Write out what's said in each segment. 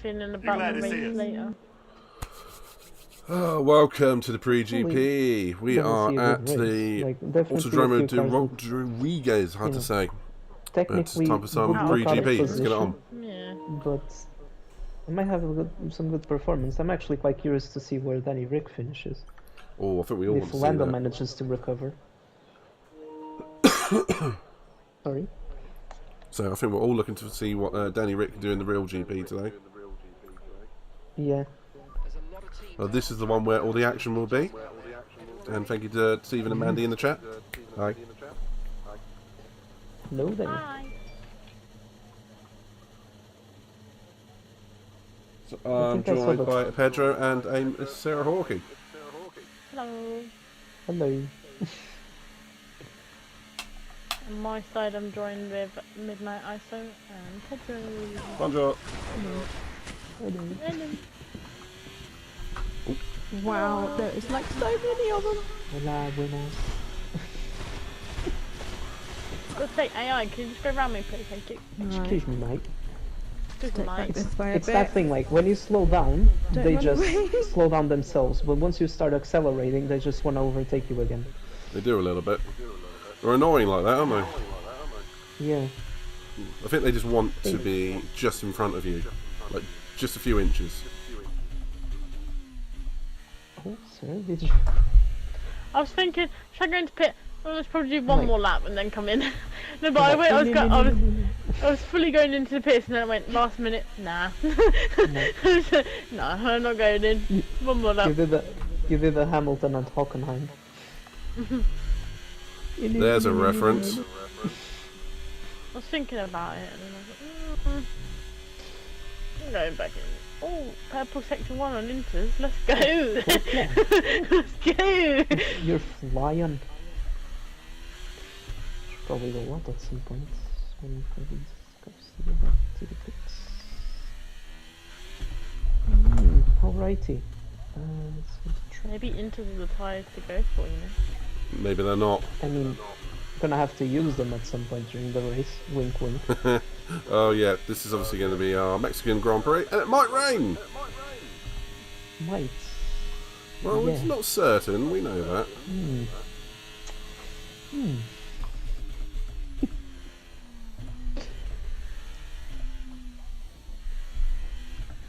Feeling about the race later. Welcome to the pre-GP. We are at the Autodromo de Rodriguez, hard to say. Technically, it's time for some pre-GP. Let's get it on. Yeah. But I might have some good performance. I'm actually quite curious to see where Danny Rick finishes. Oh, I think we all want if to see Lando that. manages to recover. Sorry. So I think we're all looking to see what Danny Rick can do in the real GP today. Yeah. This is the one where all the action will be. And thank you to Stephen and Mandy in the chat. Hi. No, Danny. Hi. So I'm joined by Pedro and Sarah Hawking. Hello. Hello. On my side, I'm joined with Midnight ISO and Pedro. Bonjour. Hello. Hello. Wow, there is like so many of them. Hola, buenas. Let's say AI, can you just go around me, please? Thank you. Excuse me, mate. Just Take nice. this way a It's bit. that thing, like, when you slow down, Don't they run just away. slow down themselves. But once you start accelerating, they just want to overtake you again. They do a little bit. They're annoying like that, aren't they? Yeah. I think they just want to be just in front of you. Like, just a few inches. Oh, sir, did you... I was thinking, should I go into pit? Well, let's probably do one Right. more lap and then come in. No, but Right. I went. No, no, no, no, no, no. I was fully going into the pits, and then I went last minute. Nah. No. Nah, I'm not going in. One more lap. You did the Hamilton and Hockenheim. There's a reference. I was thinking about it, and then I was like, I'm going back in. Oh, purple sector 1 on Inters. Let's go. Let's go. You're flying. Should probably go out at some point. When these go to the pits. Alrighty. Let's see the track. Maybe Inters are the tyres to go for, you know. Maybe they're not. I mean, gonna have to use them at some point during the race. Wink, wink. Oh yeah, this is obviously going to be our Mexican Grand Prix, and it might rain. Might. Well, Yeah. it's not certain. We know that.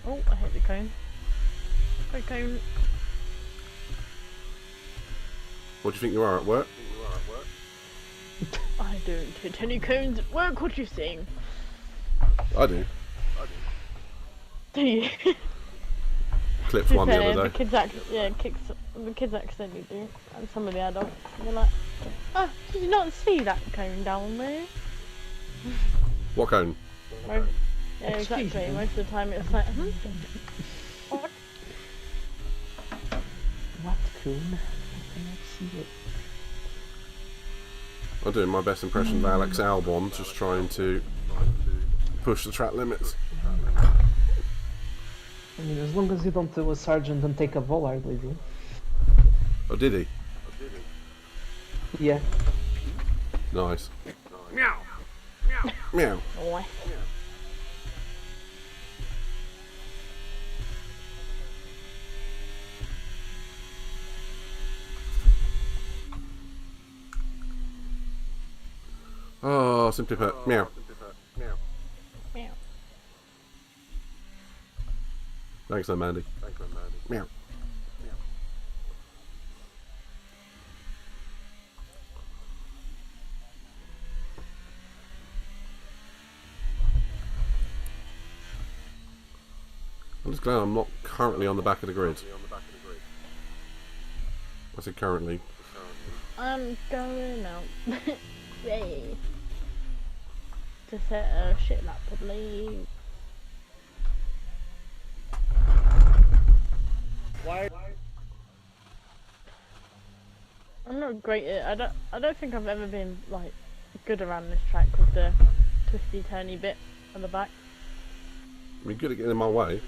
Oh, I hit the cone. Go cone. What do you think you are at work? I don't hit any cones at work. What you saying? I do. Do you? Clipped To be one the fair, other the day. kids accidentally do, and some of the adults. They're like, oh, did you not see that cone down there? What cone? Yeah, Excuse exactly. me? Most of the time it's like, what? What coon? I cannot see it. I'm doing my best impression of Alex Albon, just trying to push the track limits. I mean, as long as you don't do a sergeant and take a Vollard with you. Oh, did he? Yeah. Nice. Meow. Meow. Oh, Oh, simply put, meow. meow. Thanks, then, Mandy. Meow. I'm just glad I'm not currently on the back of the grid. I said currently. I'm going out. Yay. To set a shit lap, probably. I'm not great at. I don't think I've ever been like good around this track with the twisty turny bit on the back. We're good at getting in my way.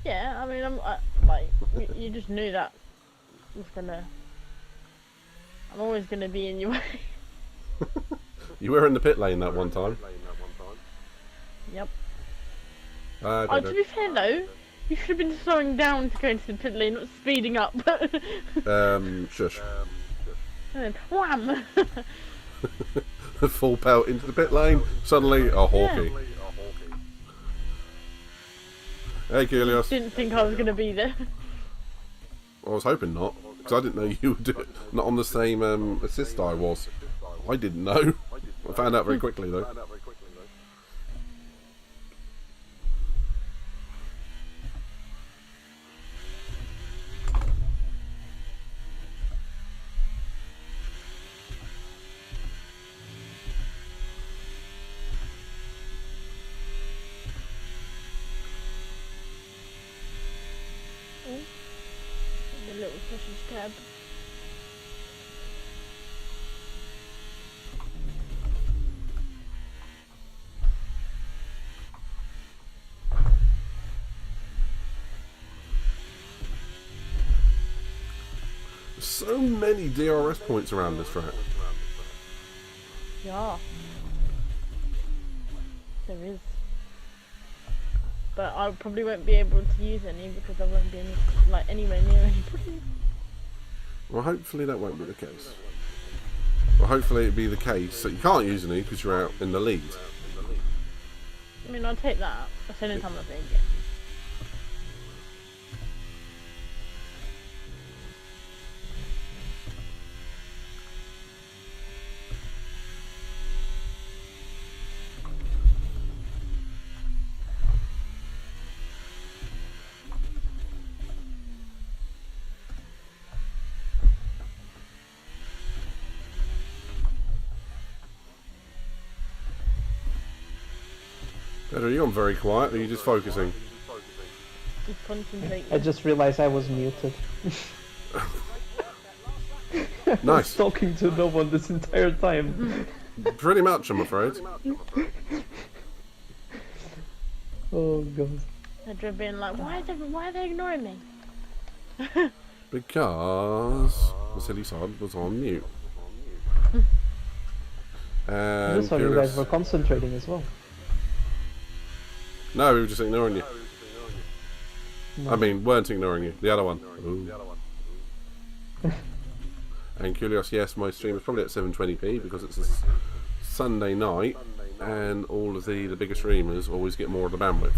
Yeah, I mean, you just knew that was gonna. I'm always gonna be in your way. You were in the pit lane that one time. Yep. I Oh, don't to know. be fair though, you should have been slowing down to go into the pit lane, not speeding up. Shush. And then, wham! Full pelt into the pit lane. Suddenly, a hawky. Hey, Kilios. Didn't think I was gonna be there. I was hoping not, because I didn't know you were not on the same assist I was. I didn't know. I found out very quickly though. The little sausage cab. So many DRS points around this track. Yeah. There is. But I probably won't be able to use any because I won't be anywhere near anybody. Well, hopefully that won't be the case. Well, hopefully it'll be the case that you can't use any because you're out in the lead. I mean, I'll take that. That's the only time I'll take it. Pedro, you gone very quiet. Or are you just focusing? Just concentrate. I just realized I was muted. I Nice. was talking to no one this entire time. Pretty much, I'm afraid. Oh god. Pedro being like, why are they ignoring me? Because the silly sod was on mute. And This one you guys were concentrating as well. No, we were just ignoring you. No. I mean, weren't ignoring you. The other one. Ooh. And Curious, yes, my stream is probably at 720p because it's a Sunday night, and all of the bigger streamers always get more of the bandwidth.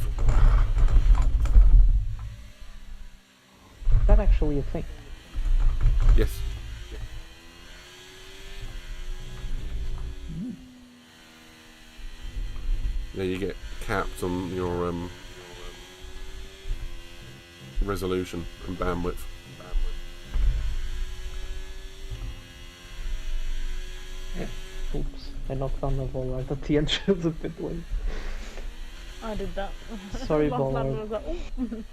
Is that actually a thing? Yes. Yeah, you get capped on your resolution and bandwidth. Oops, I knocked on the ball right at the entrance a bit late. I did that. Sorry, Last lap, I Baller. was like, "Ooh."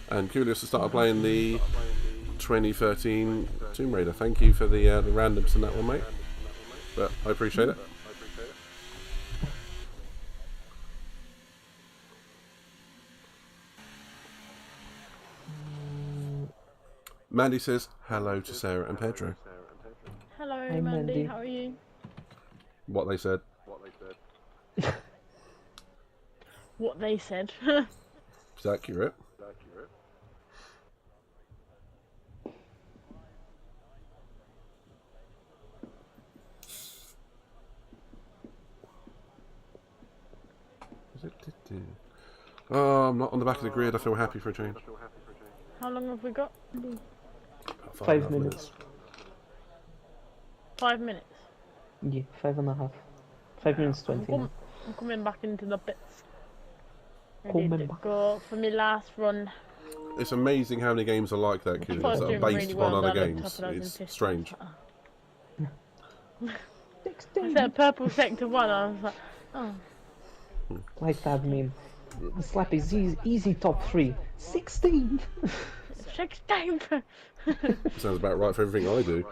And Curious has started playing the 2013 Tomb Raider. Thank you for the randoms in that one, mate. But I appreciate it. Mandy says hello to Sarah and Pedro. Hello, Hi, Mandy. Mandy. How are you? What they said. What they said. Is accurate. Oh, I'm not on the back of the grid. I feel happy for a change. How long have we got? About 5 minutes. 5 minutes. Yeah, 5.5. 5 minutes 20. I'm coming back into the bits. Coming Ready to back. go for my last run. It's amazing how many games are like that, I Curious, thought I was that are doing based really upon well other down at the games. top, and I was It's in fifth. strange. I 16. said purple sector 1, I was like, oh. Like that meme. The slap is easy top 3. 16! 16! Sounds about right for everything I do.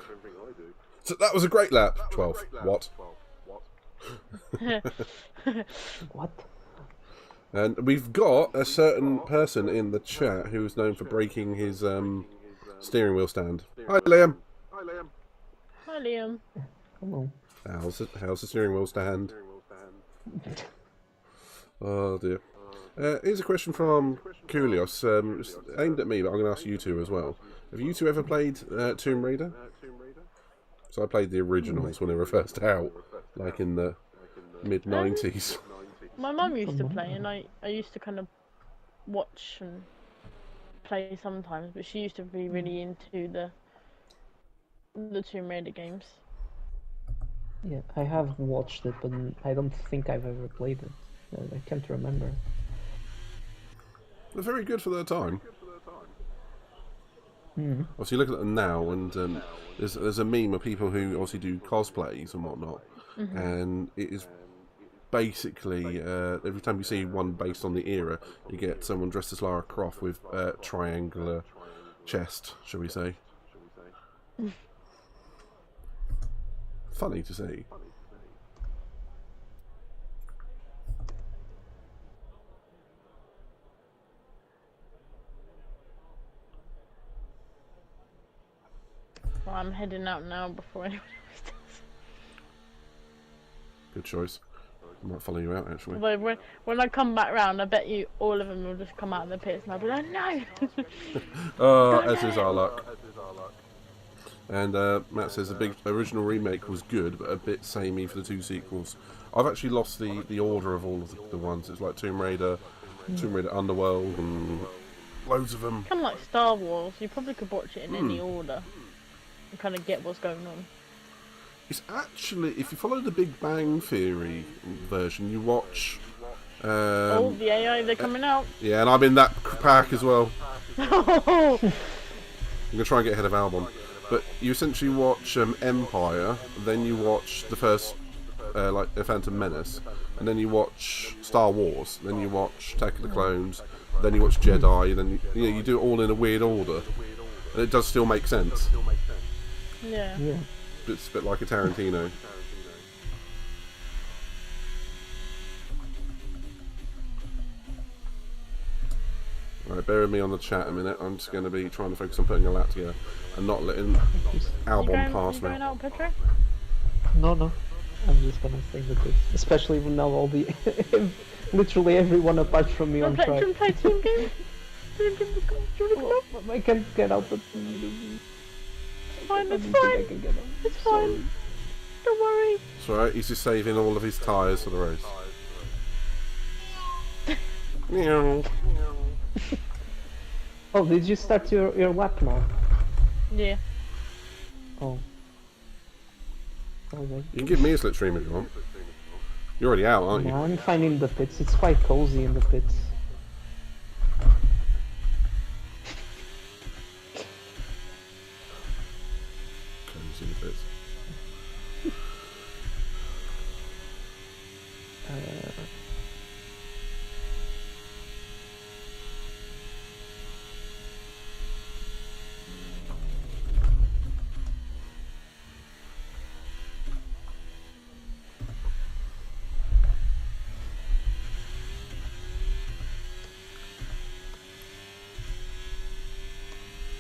So that was a great lap. 12. What? What? And we've got a certain person in the chat who is known for breaking his steering wheel stand. Hi, Liam. Hi, Liam. Come on. How's the steering wheel stand? Oh dear. Here's a question from Kulios. It's aimed at me, but I'm going to ask you two as well. Have you two ever played Tomb Raider? So I played the originals when they were first out, like in the mid-90s. My mum used to play, and I used to kind of watch and play sometimes, but she used to be really into the Tomb Raider games. Yeah, I have watched it, but I don't think I've ever played it. I can't remember. They're very good for their time. Mm. Obviously, look at them now, and there's a meme of people who obviously do cosplays and whatnot, and it is basically every time you see one based on the era, you get someone dressed as Lara Croft with triangular chest, shall we say? Funny to see. Well, I'm heading out now before anyone else does. Good choice. I might follow you out actually. Although when I come back round, I bet you all of them will just come out of the pits and I'll be like, no! Oh, as is our luck. And Matt says the big original remake was good, but a bit samey for the two sequels. I've actually lost the order of all of the ones. It's like Tomb Raider, Tomb Raider Underworld, and loads of them. Kind of like Star Wars, you probably could watch it in any order and kind of get what's going on. It's actually, if you follow the Big Bang Theory version, you watch... Oh, the AI, they're coming out. Yeah, and I'm in that pack as well. Oh, I'm going to try and get ahead of Albon. But you essentially watch Empire, then you watch the first like a Phantom Menace, and then you watch Star Wars, then you watch Attack of the Clones, then you watch Jedi, then you do it all in a weird order, and it does still make sense. Yeah. Yeah. It's a bit like a Tarantino. Right, bear with me on the chat a minute. I'm just going to be trying to focus on putting a lap together and not letting Albon pass You me. going out, Petra? No. I'm just gonna stay with this. Especially when now all the literally everyone apart from me on Do you track. want to play team game? Do you want to come? I can't get out, but It's fine, I it's don't think I fine. can get out. It's fine. Don't worry. It's alright, he's just saving all of his tyres for the race. Meow. Oh, did you start your lap now? Yeah. Oh. Okay. You can give me a slipstream if you want. You're already out, aren't you? No, I'm fine in the pits. It's quite cozy in the pits. Cozy in the pits.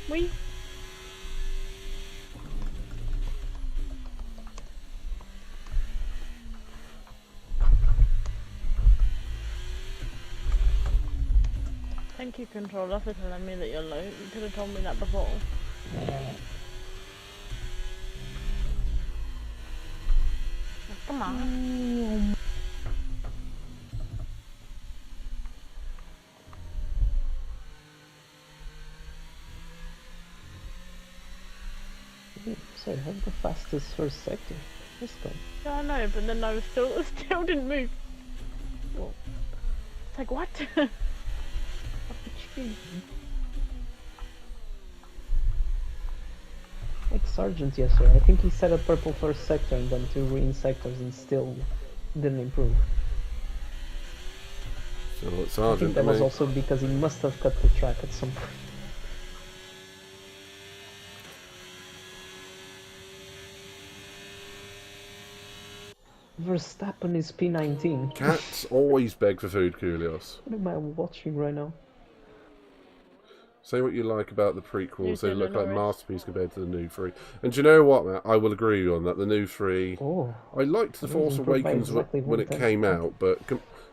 We. Thank you, controller, for telling me that you're low. You could have told me that before. Come on. So I have the fastest first sector. Let's go. Yeah, I know, but then I was still didn't move. Well, It's like, what? like Sergeant yesterday. I think he set a purple first sector and then 2 green sectors and still didn't improve. So it's I think Sergeant that to was me. also because he must have cut the track at some point. Verstappen is P19. Cats always beg for food, Kulios. What am I watching right now? Say what you like about the prequels, they Newton look and like Norris. masterpieces compared to the new 3. And do you know what, Matt? I will agree on that. The new 3... Oh, I liked The It was Force improved by Awakens exactly when it 1/10. came out, but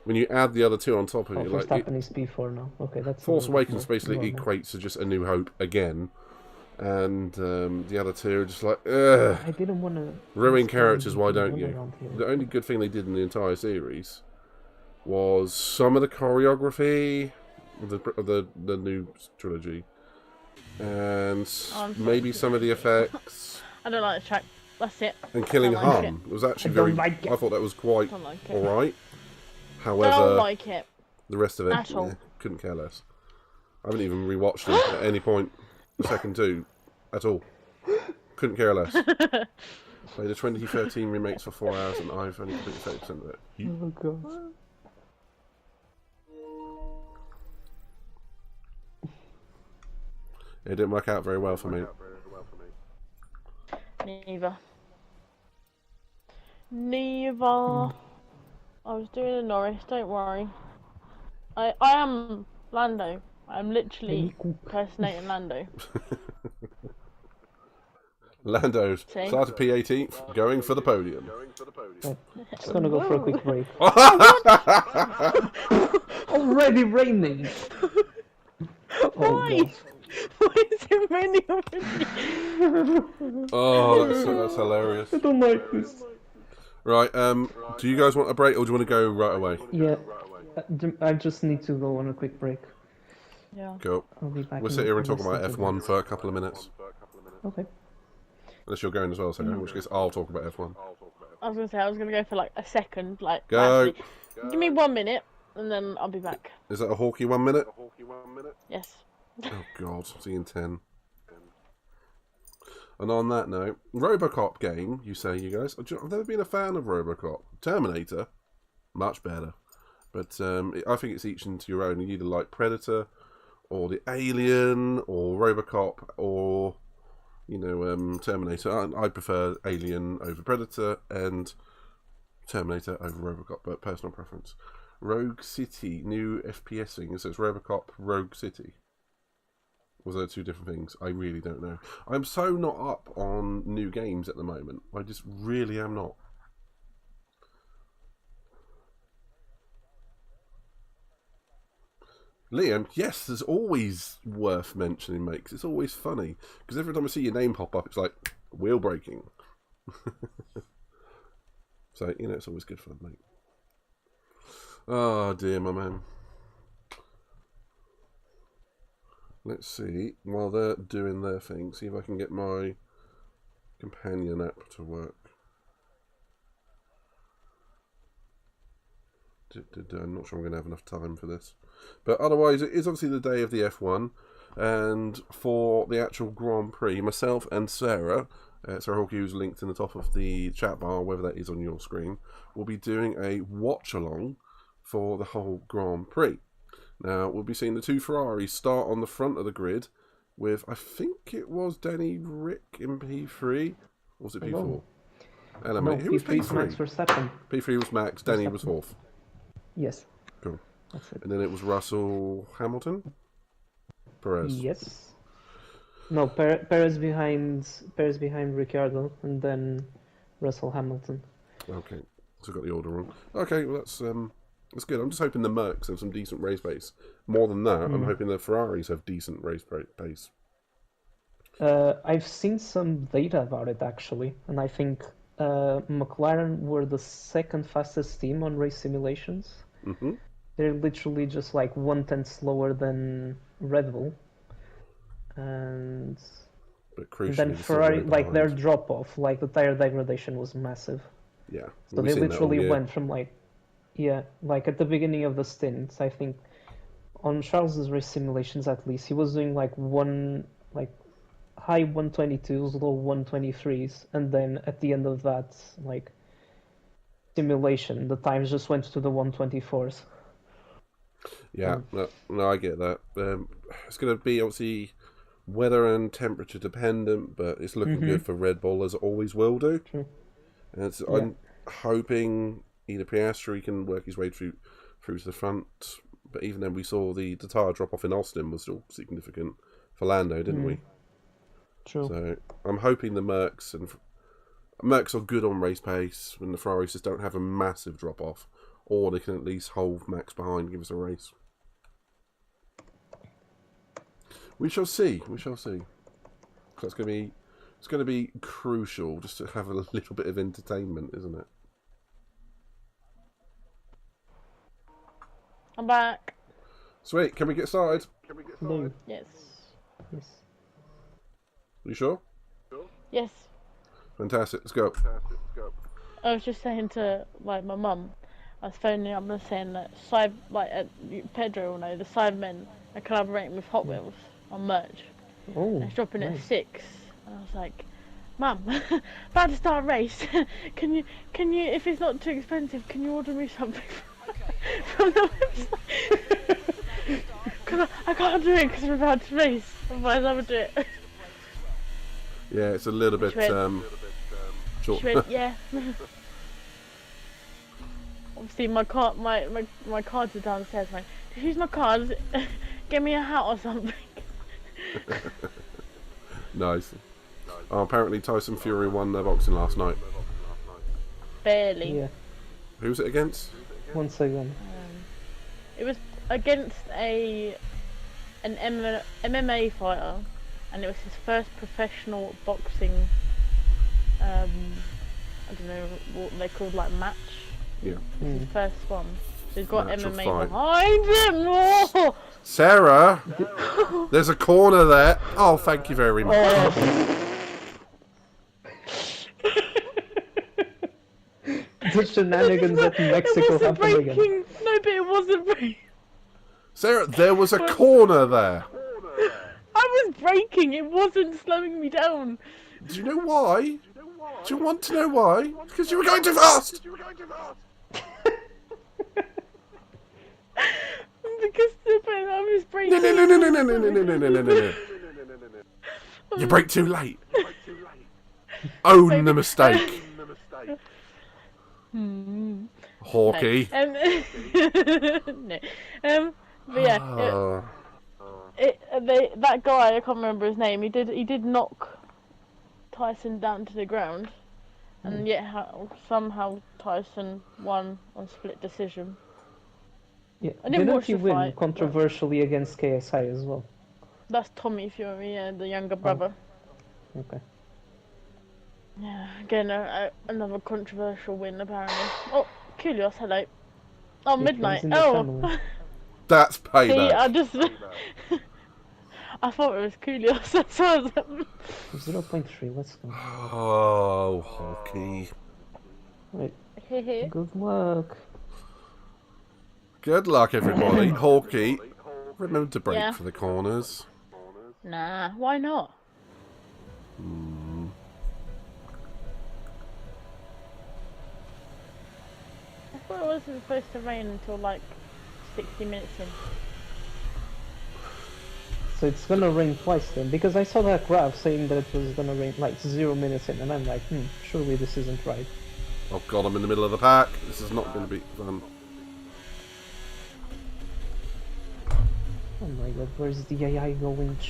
when you add the other two on top of it, like Verstappen is P4 now. Okay, that's Force a little bit Awakens more basically normal. equates to just A New Hope again, and the other two are just like, ugh. I didn't want to Ruin characters, why don't you? The only good thing they did in the entire series was some of the choreography of the new trilogy, and I'm maybe some of the effects, I don't like this track. That's it. and killing Don't like Han was actually I don't very. like it. I thought that was quite Don't like it. alright. Don't However, like it. the rest of it, At all. couldn't care less. I haven't even rewatched them at any point. The second two, at all. Couldn't care less. Played the 2013 remakes for 4 hours and I've only completed 30% of it. Oh god. It didn't work out very well for me. Neither. Neither. I was doing a Norris, don't worry. I am Lando. I'm literally impersonating Lando. Lando's See? started P18th, going for the podium. Just gonna go for a quick break. Oh, Already raining! Oh Why? god. Why is it raining already? Oh, that's hilarious. I don't like this. Right, do you guys want a break or do you want to go right away? Yeah, I just need to go on a quick break. Yeah. Go. I'll be back. We'll in- sit here and in talk a about second. F1 for a couple of minutes. Okay. Unless you're going as well, so in which case I'll talk about F1. I was gonna say I was gonna go for like a second, like Go. actually, give me 1 minute and then I'll be back. Is that a Hawkeye 1 minute? Yes. Oh god, see you in 10. And on that note, Robocop game, you say, you guys. I've never been a fan of Robocop. Terminator, much better. But I think it's each into your own. You either like Predator, or the Alien, or Robocop, or, you know, Terminator. I prefer Alien over Predator, and Terminator over Robocop, but personal preference. Rogue City, new FPS thing. So it's Robocop, Rogue City. Was there two different things? I really don't know. I'm so not up on new games at the moment. I just really am not. Liam, yes, there's always worth mentioning, mate, 'cause it's always funny. Because every time I see your name pop up, it's like, wheel breaking. So, you know, it's always good fun, mate. Oh, dear, my man. Let's see, while they're doing their thing, see if I can get my companion app to work. I'm not sure I'm going to have enough time for this. But otherwise, it is obviously the day of the F1. And for the actual Grand Prix, myself and Sarah, Sarah Hawkey, who's linked in the top of the chat bar, whether that is on your screen, will be doing a watch-along for the whole Grand Prix. Now, we'll be seeing the two Ferraris start on the front of the grid with, I think it was Danny Rick in P3, or was it P4? Hello. Hello, No, mate. Who was P3 is P3? Max Verstappen. P3 was Max, Danny was fourth. Yes. Cool. That's it. And then it was Russell Hamilton? Perez. Yes. No, Perez behind Ricciardo, and then Russell Hamilton. Okay, so I got the order wrong. Okay, well that's good. I'm just hoping the Mercs have some decent race pace. More than that, I'm hoping the Ferraris have decent race pace. I've seen some data about it actually, and I think McLaren were the second fastest team on race simulations. Mm-hmm. They're literally just like 1/10 slower than Red Bull, and But crucially, then they're still Ferrari, way like their behind. drop off, like the tire degradation was massive. Yeah. So we've they seen that all literally year. went from like at the beginning of the stint, I think on Charles's race simulations at least, he was doing like high 122s, low 123s, and then at the end of that like simulation, the times just went to the 124s. Yeah, no, I get that. It's going to be obviously weather and temperature dependent, but it's looking good for Red Bull, as it always will do. True. And I'm hoping either Piastri can work his way through to the front, but even then we saw the tire drop off in Austin was still significant for Lando, didn't we? True. So I'm hoping the Mercs are good on race pace when the Ferraris just don't have a massive drop off, or they can at least hold Max behind and give us a race. We shall see. We shall see. So it's going to be crucial just to have a little bit of entertainment, isn't it? I'm back. Sweet. Can we get started? No. Yes. Yes. You sure? Yes. Fantastic. Let's go. I was just saying to like my mum, I was phoning up and saying that Pedro will know the Sidemen are collaborating with Hot Wheels on merch. Oh. It's dropping at nice. 6, and I was like, Mum, about to start a race. Can you, if it's not too expensive, can you order me something from the website? Because I can't do it because we're about to race. Otherwise, I would do it. Yeah, it's a little bit short. She went, yeah. Obviously, my cards are downstairs. Like, did you use my cards? Get me a hat or something. Nice. Oh, apparently Tyson Fury won their boxing last night. Barely. Yeah. Who was it against? Once again. It was against an MMA fighter, and it was his first professional boxing. I don't know what they called, like, match. Yeah. It's his first one. So he's got Match or MMA fight. behind him. Oh! Sarah, there's a corner there. Oh, thank you very much. The shenanigans at Mexico It wasn't happen again. breaking. No, but it wasn't breaking. Sarah, there was a corner there. I was braking. It wasn't slowing me down. Do you know why? Do you want to know why? Because you were going too fast! Because I was braking. No. You brake too late. Own the mistake. Hawkeye. No. But yeah, that guy, I can't remember his name. He did knock Tyson down to the ground, and yet somehow Tyson won on split decision. Yeah, I didn't didn't watch he the win fight, controversially against KSI as well? That's Tommy Fury, the younger brother. Okay. Yeah, again, another controversial win apparently. Oh, Kulios, hello. Oh, He midnight. comes in the Oh, family. That's see, payback. I thought it was Kulios. That's why I was like, 0.3, let's go. Oh, Hawkeye. Right. Good luck. Good luck, everybody. Hawkeye, remember to brake Yeah. for the corners. Nah, why not? I thought it wasn't supposed to rain until like 60 minutes in. So it's gonna rain twice then, because I saw that graph saying that it was gonna rain like 0 minutes in, and I'm like, surely this isn't right. Oh god, I'm in the middle of the pack. This is not going to be fun. Oh my god, where's the AI going? Almost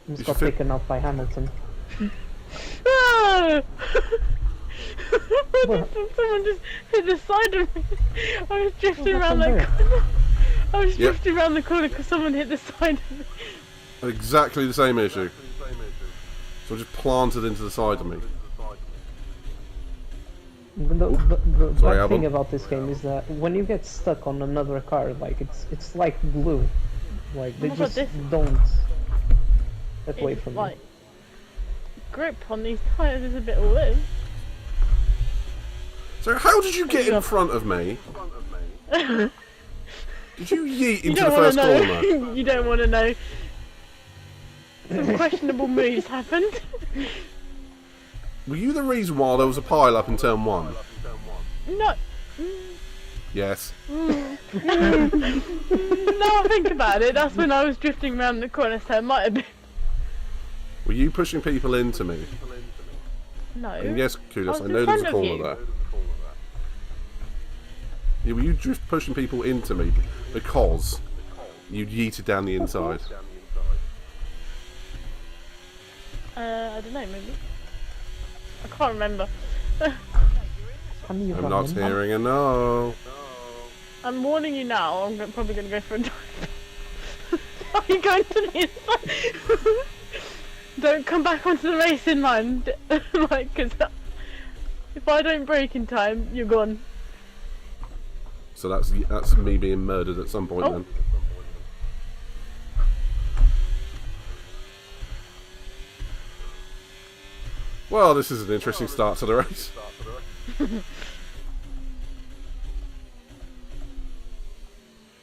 You got should taken out by Hamilton. Ah! What? Someone just hit the side of me. I was drifting What around that happened corner. I was Yep. drifting around the corner because someone hit the side of me. Exactly the same issue. So just planted into the side of me. The Sorry, bad thing Albon. about this game is that when you get stuck on another car, like it's like glue. Like they Oh my God, just this- don't get away It's from like you. grip on these tires is a bit loose. So how did you get in front of me? Did you yeet You into don't the want first to know. corner? You don't want to know. Some questionable moves happened. Were you the reason why there was a pile up in turn 1? No. Yes. Now I think about it, that's when I was drifting around the corner, so it might have been. Were you pushing people into me? No. And yes, I Kudos, was I in know there's a front of corner you. there. Yeah, were you just pushing people into me because you yeeted down the inside? I don't know, maybe. I can't remember. Can you I'm run not in? hearing a no. I'm warning you now, probably going to go for a dive. Are you going to the inside? Don't come back onto the racing line, like, cause if I don't brake in time, you're gone. So that's me being murdered at some point Oh. then. Well, this is an interesting start to the race.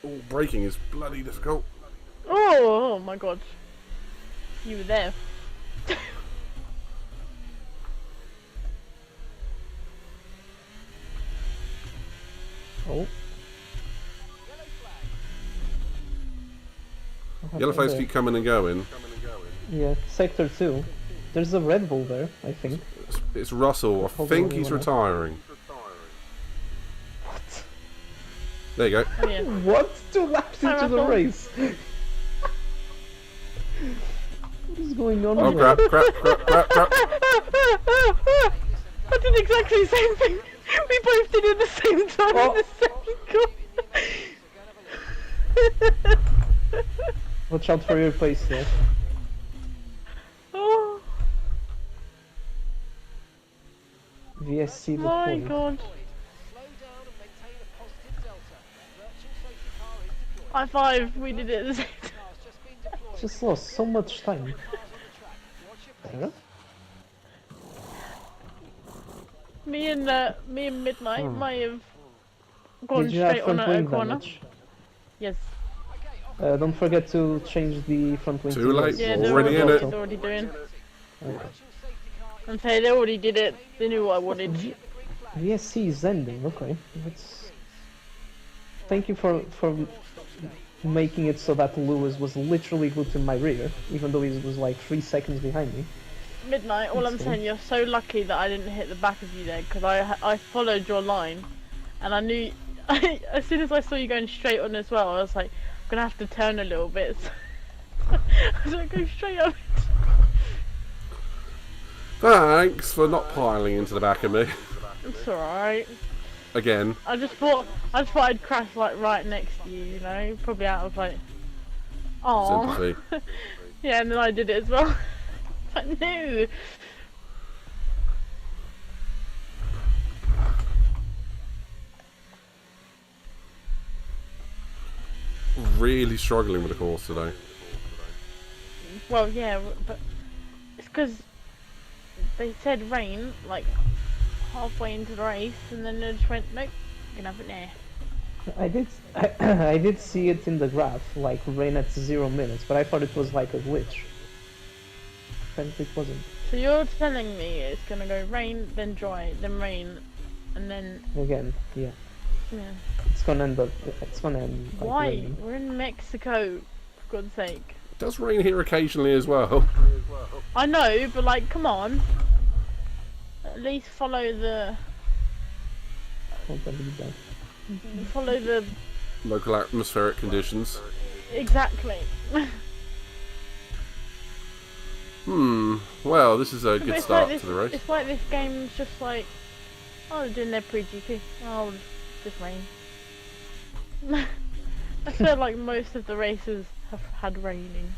Oh, braking is bloody difficult. Oh my god. You were there. Oh. What Yellow happened flags there? keep coming and going. Yeah, sector 2. There's a Red Bull there, I think. It's Russell. I Hold think on, he's hold retiring. What? There you go. Oh yeah. What? 2 laps Hi, into the Russell. race. What is going on Oh, here? crap. I did exactly the same thing. We both did it at the same time Oh. in the second corner. Watch out for your pace there. Oh VSC the my point. god. High five, we did it at the same time. Just lost so much time. There? Me and Midnight might have gone Did you have straight on front a wing corner. damage? Yes. Don't forget to change the front wing. Too to late. yes. Yeah, Already they're in it. already doing. Okay. And say they already did it. They knew what I wanted. VSC is ending. Okay, that's. Thank you for making it so that Lewis was literally glued to my rear, even though he was like 3 seconds behind me. Midnight. All I'm saying, you're so lucky that I didn't hit the back of you there, because I followed your line, and I knew. As soon as I saw you going straight on as well, I was like, I'm gonna have to turn a little bit. So I was like, go straight up. Thanks for not piling into the back of me. It's alright. Again. I just thought I'd crash like right next to you, you know, probably out of like, oh. Sympathy. Yeah, and then I did it as well. Like, no. Really struggling with the course today. Well, yeah, but it's because they said rain like halfway into the race, and then they just went, nope, you can have it now. I did see it in the graph, like rain at 0 minutes, but I thought it was like a glitch. Apparently it wasn't. So you're telling me it's gonna go rain, then dry, then rain, and then Again, yeah. yeah. It's gonna end up. It's gonna end. Like, Why? raining. We're in Mexico, for God's sake. It does rain here occasionally as well. I know, but like, come on. At least follow the Can't believe that. follow the Local atmospheric conditions. exactly. Well, this is a But good it's start like this, to the race. It's like this game's just like, oh, they're doing their pre-GP. Oh, just rain. I feel like most of the races have had raining.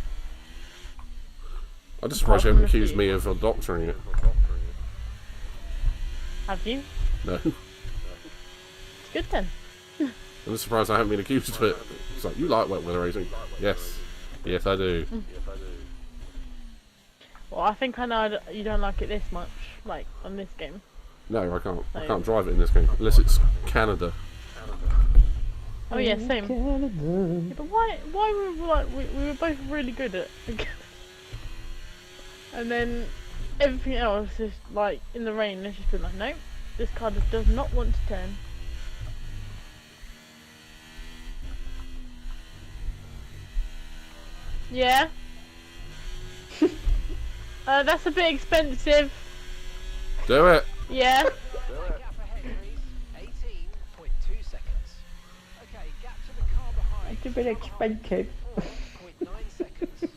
I'm just surprised you haven't accused me of doctoring it. Have you? No. It's good then. I'm just surprised I haven't been accused of it. It's like, you like wet weather racing? Yes. Yes, I do. Well, I think I know you don't like it this much, like on this game. No, I can't. I No. can't drive it in this game. Unless it's Canada. Oh yeah, same. Canada. Yeah, but why were we like we were both really good at and then everything else is like in the rain, it's just been like, nope, this car just does not want to turn. Yeah. That's a bit expensive. Do it! Yeah. Gap ahead, please. 18.2 seconds. Okay, gap to the car behind. It's a bit expensive. 0.9 seconds.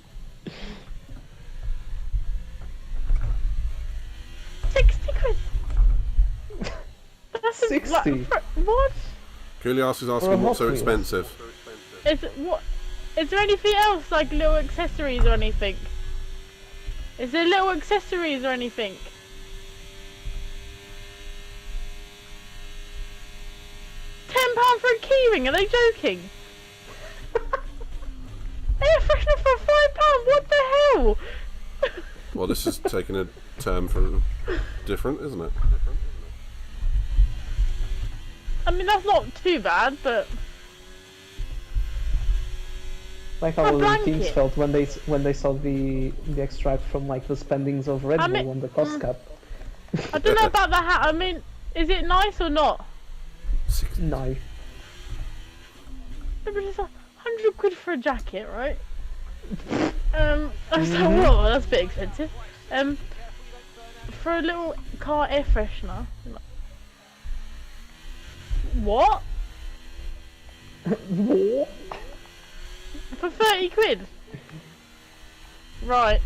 60 quid. That's a, 60? what? Kulias is For a asking what's so Hot Wheels. expensive. Is there anything else, like little accessories or anything? Is there little accessories or anything? £10 for a keyring? Are they joking? Air freshener for £5? What the hell? Well, this is taking a term for different, isn't it? I mean, that's not too bad, but Like how A the blanket. teams felt when they saw the extract from like the spendings of Red I Bull mean- on the cost cap. I don't know about the hat. I mean, is it nice or not? No. No, but it's 100 quid for a jacket, right? I was like, whoa, that's a bit expensive. For a little car air freshener. What? What? For 30 quid? Right,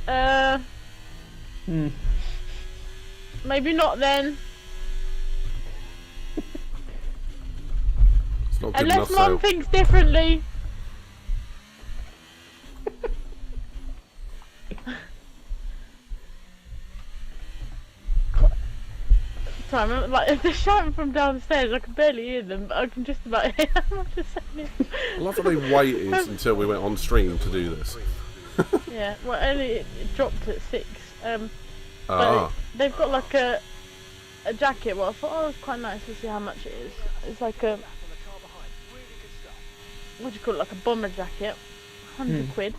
maybe not then. It's not good Unless enough Mum sale. thinks differently. Sorry, I'm, like, if they're shouting from downstairs, I can barely hear them, but I can just about hear them. I'm just saying it. I love that they waited until we went on stream to do this. Yeah, well, only it dropped at 6. But Ah, they've got like a jacket. Well, I thought, oh, it's quite nice to see how much it is. It's like a, From the car behind. Really good stuff. what do you call it, like a bomber jacket, 100 quid.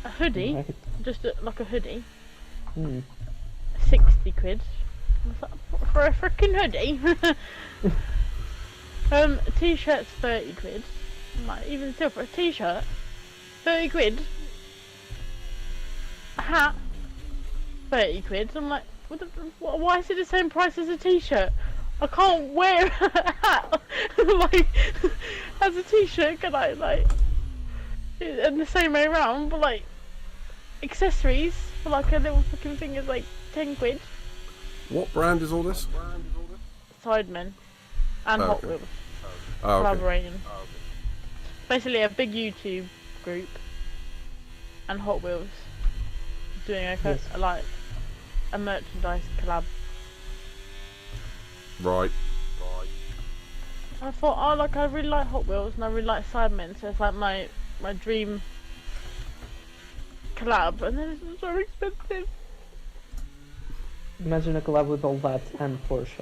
A hoodie, Right. just like a hoodie, Hmm. 60 quid. For a freaking hoodie. A t-shirt's 30 quid. I'm like, even still for a t-shirt, 30 quid. A hat, 30 quid. I'm like, why is it the same price as a t-shirt? I can't wear a hat like as a t-shirt, can I? Like, and the same way around, but like accessories for like a little fucking thing is like 10 quid. What brand is all this? Sidemen and Oh, Hot okay. Wheels Oh, okay. collaborating. Basically a big YouTube group and Hot Wheels doing Yes. like a merchandise collab. Right. And I thought, oh, like I really like Hot Wheels and I really like Sidemen, so it's like my dream collab, and then it's so expensive. Imagine a collab with all that and Porsche.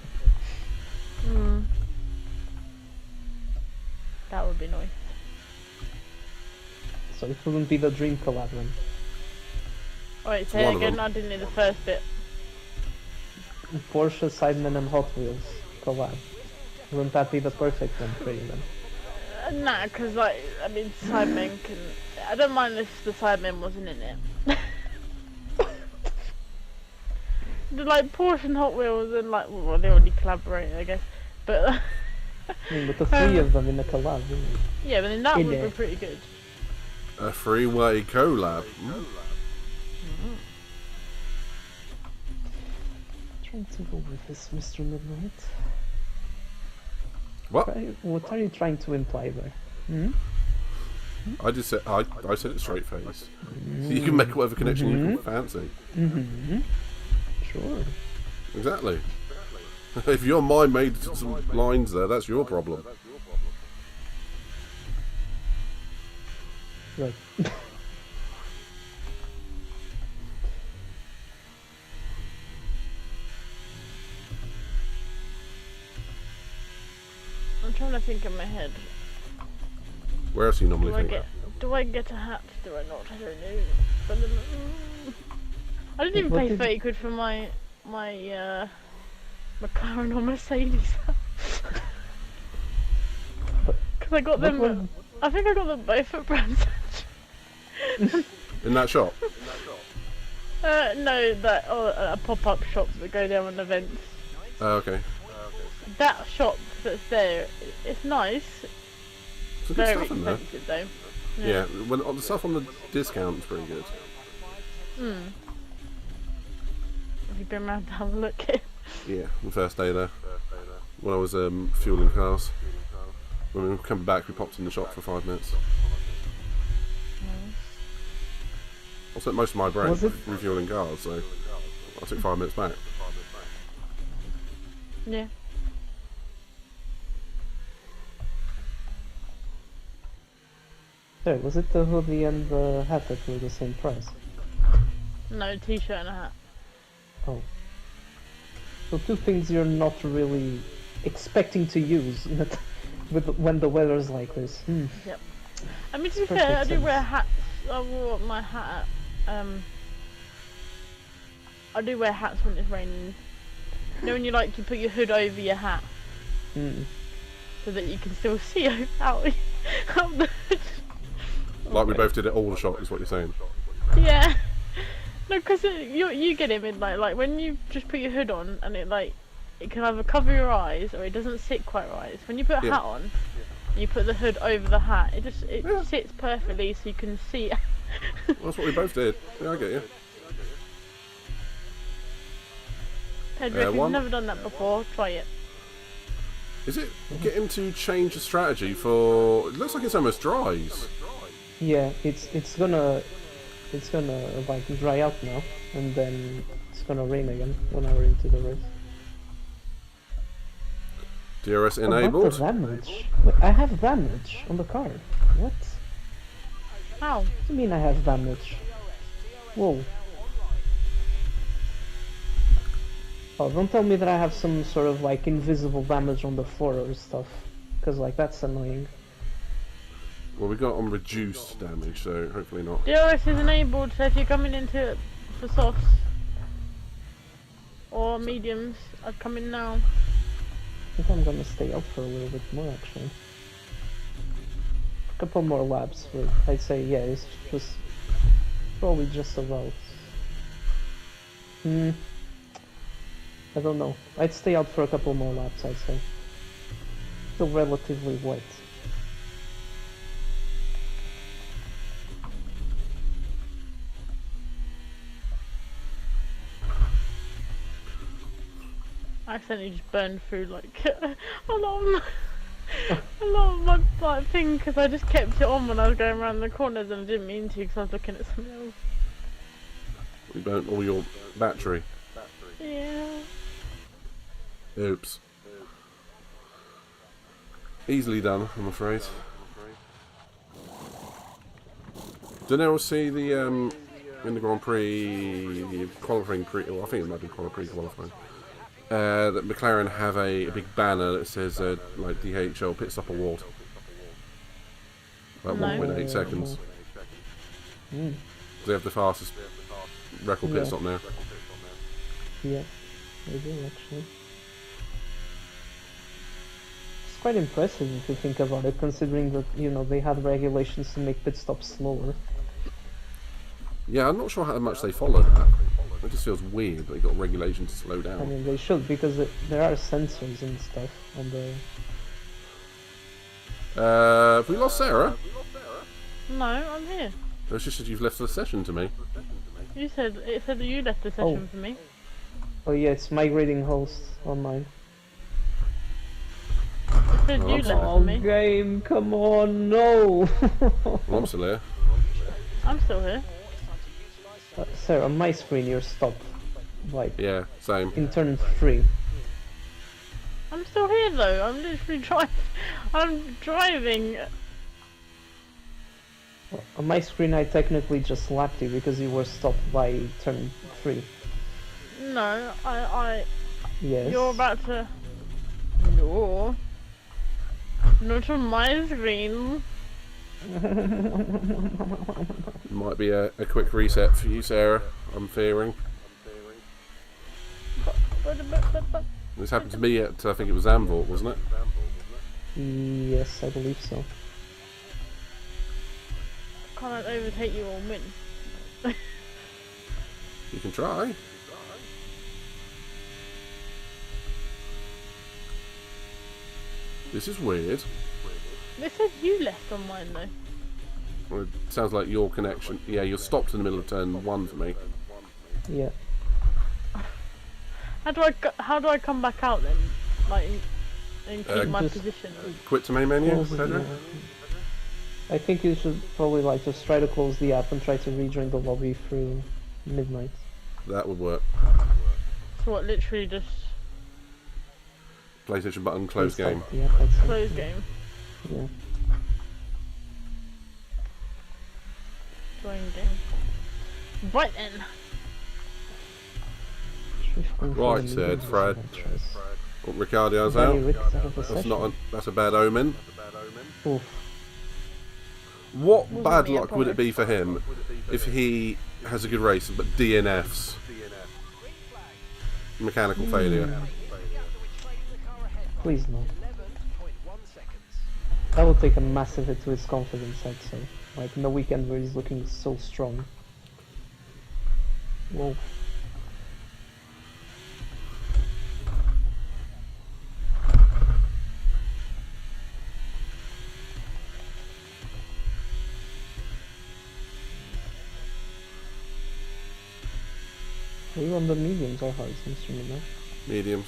That would be nice. So it wouldn't be the dream collab then. Alright, say One it of again, them. I didn't hear the first bit. Porsche, Sidemen and Hot Wheels collab. Wouldn't that be the perfect one for you then? Nah, because like, I mean, Sidemen can... I don't mind if the Sidemen wasn't in it. The, like, Porsche and Hot Wheels and like, well, they already collaborate, I guess. But... I mean, with the three of them in a collab, wouldn't it? yeah, but then that In would it. be pretty good. A freeway collab. Trying to go with this, Mr. Midnight. What? What are you trying to imply there? Hmm? I just said I said it straight face. You can make whatever connection you can fancy. Mm-hmm. Sure. Exactly. If your mind made some lines there, that's your problem. Right. I'm trying to think in my head. Where else do you normally think? Do I get a hat? Do I not? I don't know. But then, I didn't even What pay did- 30 quid for my McLaren or Mercedes. Because I got What them. was- I think I got them both at Brands. In that shop? No, that a pop-up shop that go there on events. Oh, okay. That shop that's there, it's nice. Some good Very stuff in there. expensive though. Yeah, when on the stuff on the discount is pretty good. Have you been around to have a look? Yeah, the first day there. When I was fueling cars. When we were coming back, we popped in the shop for 5 minutes. I spent most of my break Was it- refueling cars, so I took 5 minutes back. Yeah. Sorry, was it the hoodie and the hat that were the same price? No, t-shirt and a hat. Oh. So two things you're not really expecting to use when the weather's like this. Hmm. I mean, to be Perfect fair, I do sense. wear hats. I wore my hat. I do wear hats when it's raining. You know when you put your hood over your hat Mm. so that you can still see out the hood. Like we both did at all the shop, is what you're saying. Yeah. No, because you get it in like when you just put your hood on and it can either cover your eyes or it doesn't sit quite right. So when you put a Yeah. hat on, and you put the hood over the hat, it Yeah. sits perfectly so you can see. That's what we both did. Yeah, I get you. Pedro, if you've one- never done that before, try it. Is it getting to change the strategy for... It looks like it's almost dries. Yeah, it's gonna like dry out now, and then it's gonna rain again when we're into the race. DRS Oh, what enabled. the damage? Wait, I have damage on the car. What? How? What do you mean I have damage? Whoa. Oh, don't tell me that I have some sort of like invisible damage on the floor or stuff, because like that's annoying. Well, we got on reduced damage, so hopefully not. DRS is enabled, so if you're coming into it for softs, or mediums are coming now. I think I'm gonna stay up for a little bit more actually. A couple more laps, but I'd say yeah, it's just probably just about. I don't know. I'd stay out for a couple more laps, I'd say. Still relatively wet. I accidentally just burned through like a lot of my like thing because I just kept it on when I was going around the corners and I didn't mean to because I was looking at something else. You burnt all your battery. Yeah. Oops. Easily done, I'm afraid. Did anyone see the in the Grand Prix qualifying well, I think it might be Grand Prix qualifying. That McLaren have a big banner that says like DHL pit stop award. About No. 1.8 seconds. They have the fastest record pit stop now. Yeah, they do actually. It's quite impressive if you think about it, considering that, you know, they had regulations to make pit stops slower. Yeah, I'm not sure how much they follow that. It just feels weird that they got regulations to slow I down. mean, they should, because there are sensors and stuff on the... Have we lost Sarah? No, I'm here. It's just that you've left the session to me. It said that you left the session for me. Oh yeah, it's migrating host on mine. It said Oh, you I'm left sorry. for me. Game, come on, no! Well, I'm still here. I'm still here. Sarah, on my screen you're stopped, like, Yeah, same. in turn 3. I'm still here though. I'm literally driving. I'm driving. On my screen I technically just lapped you because you were stopped by turn 3. No, I. Yes. You're about to. No. Not on my screen. Might be a quick reset for you, Sarah, I'm fearing. This happened to me at, I think it was Zandvoort, wasn't it? Yes, I believe so. Can't I overtake you or win? You can try. This is weird. It says you left on mine though. Well, it sounds like your connection. Yeah, you're stopped in the middle of turn 1 for me. Yeah. How do I come back out then? Like, and keep my just- position. Quit to main menu, Close the Pedro? app. I think you should probably like just try to close the app and try to rejoin the lobby through midnight. That would work. So what? Literally just PlayStation button, close Restart game. the app, I'd say. close game. Yeah. Join game. Right then. Right, said Fred. Oh, Ricciardo's Danny out. Rick's out of the That's session. not. That's a bad omen. Oof. What Wasn't bad me, I luck would it be for him if he has a good race but DNFs? Mechanical failure. Please no. That would take a massive hit to his confidence, I'd say. Like in the weekend where he's looking so strong. Whoa. Are you on the mediums or hards instrument now? Mediums.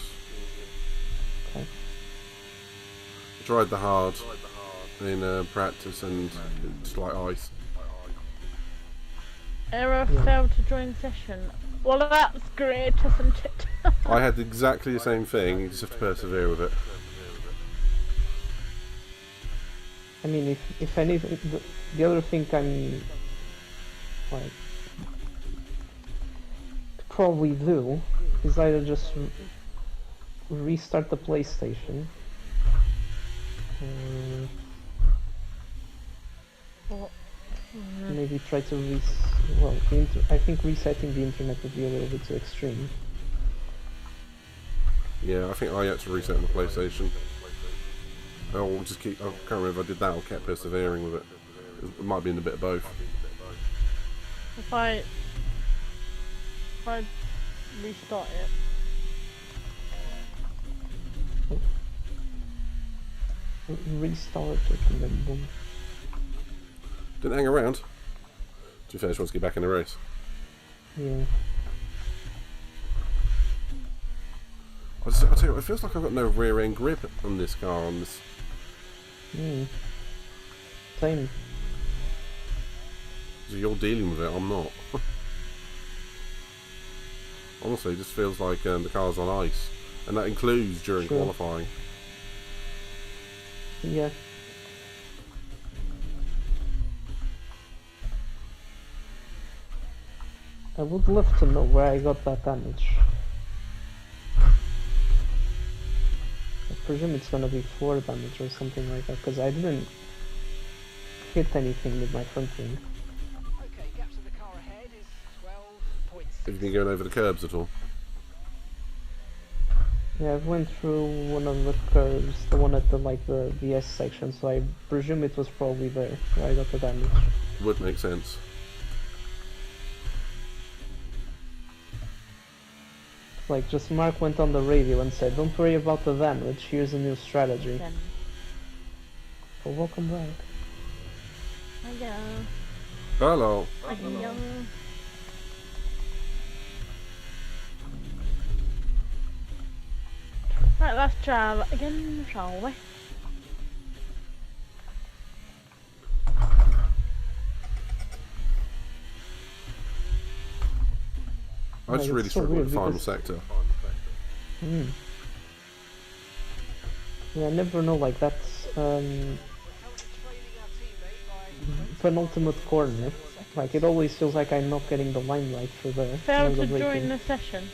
Okay. I tried the hard in practice and it's like ice. Error Yeah. failed to join session. Well, that's great, isn't it? I had exactly the same thing. You just have to persevere with it. I mean, if anything, the other thing I'm like probably do is either just restart the PlayStation. Maybe try to I think resetting the internet would be a little bit too extreme. Yeah, I think I had to reset my PlayStation. I'll just keep. I can't remember if I did that or kept persevering with it. It might have been a bit of both. If I restart it. Restart it and then boom. Didn't hang around. To be fair, she wants to get back in the race. Yeah. I'll tell you what, it feels like I've got no rear end grip on this car. Same. So you're dealing with it, I'm not. Honestly, it just feels like the car's on ice. And that includes during qualifying. Yeah. I would love to know where I got that damage. I presume it's gonna be floor damage or something like that, because I didn't hit anything with my front wing. Okay, gap to the car ahead is 12.6. Have you been going over the curbs at all? Yeah, I went through one of the curves, the one at the S section, so I presume it was probably there where I got the damage. Would make sense. Like, just Mark went on the radio and said, "Don't worry about the damage, here's a new strategy." Then. So welcome back. Hiya. Hello. Hiya. Right, let's try that again, shall we? I just Like, really it's so struggle with weird the final because- sector. Yeah, I never know, like, that's Currently trailing our teammate by penultimate corner. Like, it always feels like I'm not getting the limelight for the Failed to braking. join the session.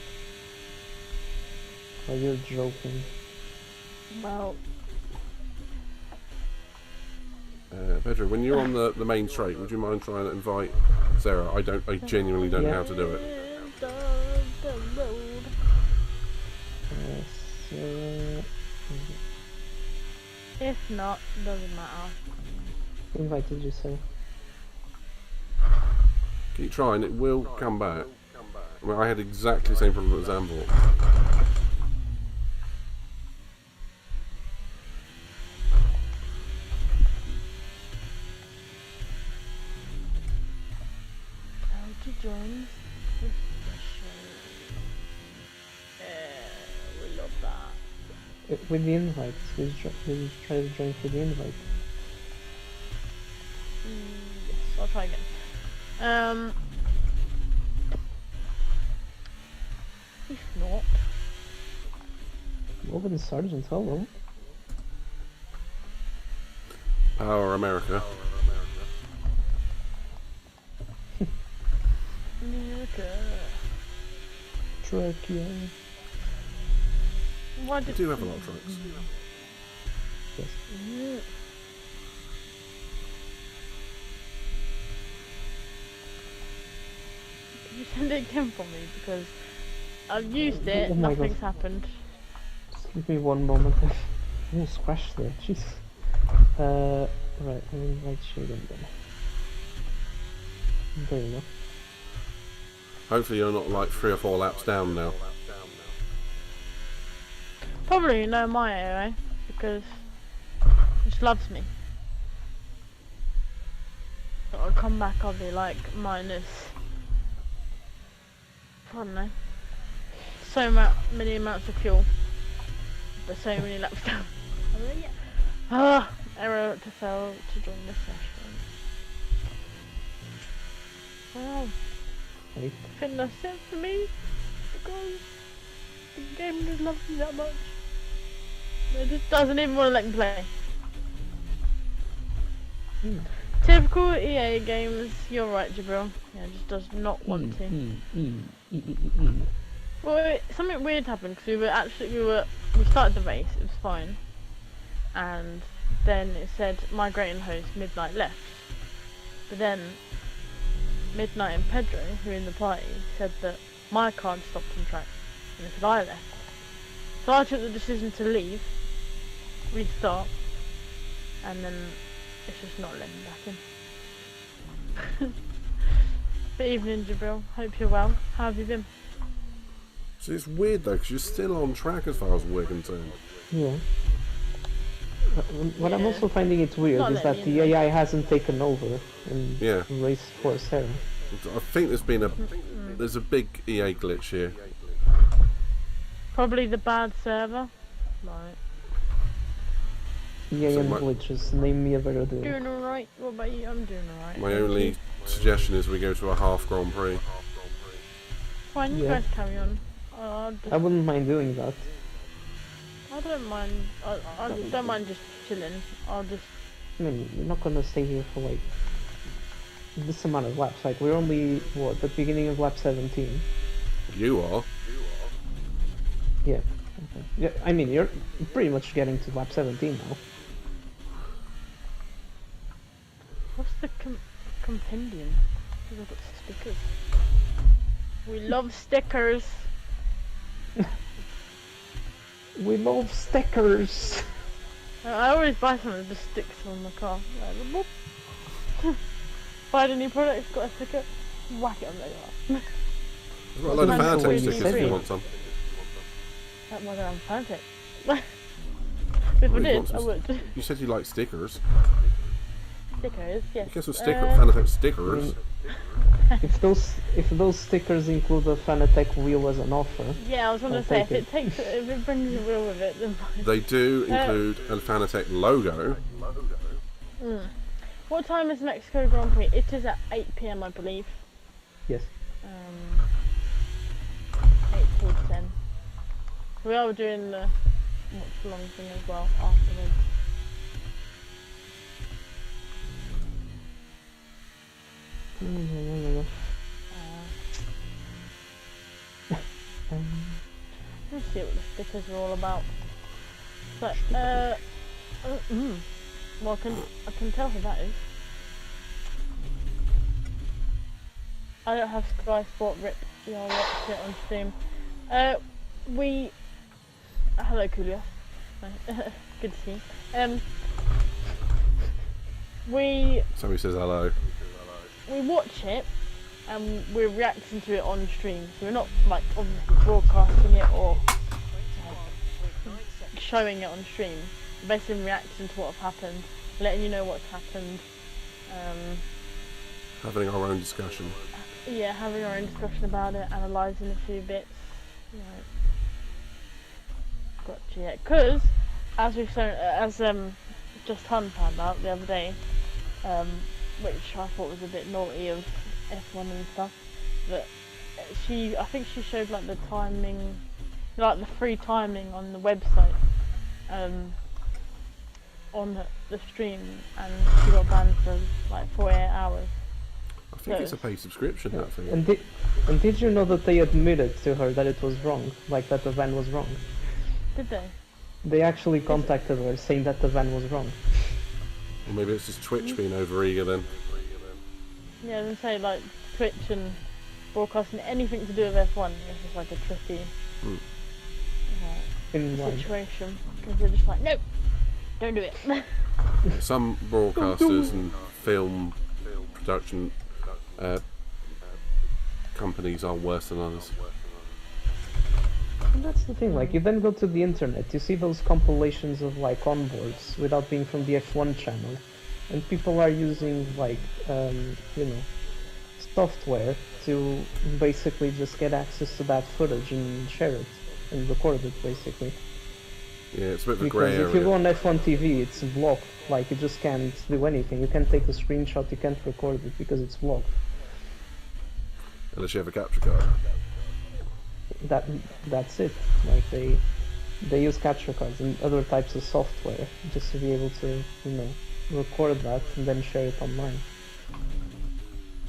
Oh, you're joking. Well, Pedro, when you're on the main straight, would you mind trying to invite Sarah? I genuinely don't know how to do it. the road. So, If not, doesn't matter. invited you, sir. Keep trying, it will come back. I mean, I had exactly the same problem as Zambor. How to join the session. We love that. With the invite, please try to join for the invite. Yes, I'll try again. If not, Over the sergeant, hello. Power America. America. Truck, yeah. Why We did do have a lot of trucks. Yes. Mm. Can you send it again for me? Because I've used it, Oh my nothing's God. happened. Just give me one moment. Oh, squash there, jeez. Right, I'll invite you again then. There you go. Hopefully you're not like 3 or 4 laps down now. Probably no my anyway, because she just loves me. So I'll come back, I'll be like minus, I don't know, so many amounts of fuel, but so many laps down. I'm like, yeah. Ah, error to fail to join the session. Well, Right. I think that's it for me, because the game just loves me that much. It just doesn't even want to let me play. Typical EA games, you're right, Jabril. Yeah, it just does not want to. Well, something weird happened because we started the race, it was fine, and then it said migrating host Midnight left, but then Midnight and Pedro, who are in the party, said that my car had stopped on track and it said I left. So I took the decision to leave, restart, and then it's just not letting me back in. Good evening, Jabril. Hope you're well. How have you been? So it's weird though, because you're still on track as far as we're concerned. Yeah. What I'm Yeah. also finding it weird Not is that letting the me in, AI hasn't taken over in Yeah. Race for Sarah. I think there's a big EA glitch here. Probably the bad server. Right. EA So and my- glitches, name me a better deal. Doing alright. What about you? I'm doing alright. My thank only you. suggestion is we go to a half Grand Prix. Fine, you Yeah. guys carry on. I'll just, I wouldn't mind doing that. I don't mind. I don't mind just chilling. I'll just. I mean, you're not gonna stay here for like this amount of laps. Like we're only what at the beginning of lap 17. You are. Yeah. Okay. Yeah. I mean, you're pretty much getting to lap 17 now. What's the compendium? Because I've got stickers. We love stickers. We love stickers. I always buy something that just sticks on the car. Like, boop. Buy a new product, it's got a sticker, whack it on there. I've got a load of That's the way Fanatec you stickers said if you it. want some. That might I'm fantastic. If I you did, want I some would. You said you like stickers. Stickers, yes. Get some Fanatec stickers. If those stickers include a Fanatec wheel as an offer, Yeah, I was gonna I'll say, take if it brings a wheel with it, then fine. They do include a Fanatec logo. What time is Mexico Grand Prix? It is at 8 PM, I believe. yes. 8 till 10. We are doing the watch long thing as well afterwards. Let's see what the stickers are all about. So, well, I can tell who that is. I don't have Sky Sport Rip. Yeah, I'll watch it on Steam. Hello, Coolio. Good to see you. So he says hello. We watch it and we're reacting to it on stream. So we're not like obviously broadcasting it or showing it on stream. We're basically reacting to what have happened, letting you know what's happened. Having our own discussion. Yeah, having our own discussion about it, analysing a few bits. Right. Gotcha. Yeah, because as we've shown, Just Hun found out the other day, which I thought was a bit naughty of F1 and stuff, that I think she showed like the timing, like the free timing on the website, on the stream, and she got banned for like 48 hours. I think it's a paid subscription, that thing. And did you know that they admitted to her that it was wrong, like that the van was wrong? Did they? They actually contacted her saying that the van was wrong. Or maybe it's just Twitch being overeager then. Yeah, they say like Twitch and broadcasting anything to do with F1 is just like a tricky In one. situation, because they're just like, nope, don't do it. Some broadcasters and film production companies are worse than others. And that's the thing, like you then go to the internet, you see those compilations of like onboards without being from the F1 channel, and people are using like, software to basically just get access to that footage and share it and record it basically. Yeah, it's a bit of a Because grey if you area. go on F1 TV, it's blocked. Like you just can't do anything. You can't take a screenshot. You can't record it because it's blocked. Unless you have a capture card. That's it. Like they use capture cards and other types of software just to be able to record that and then share it online.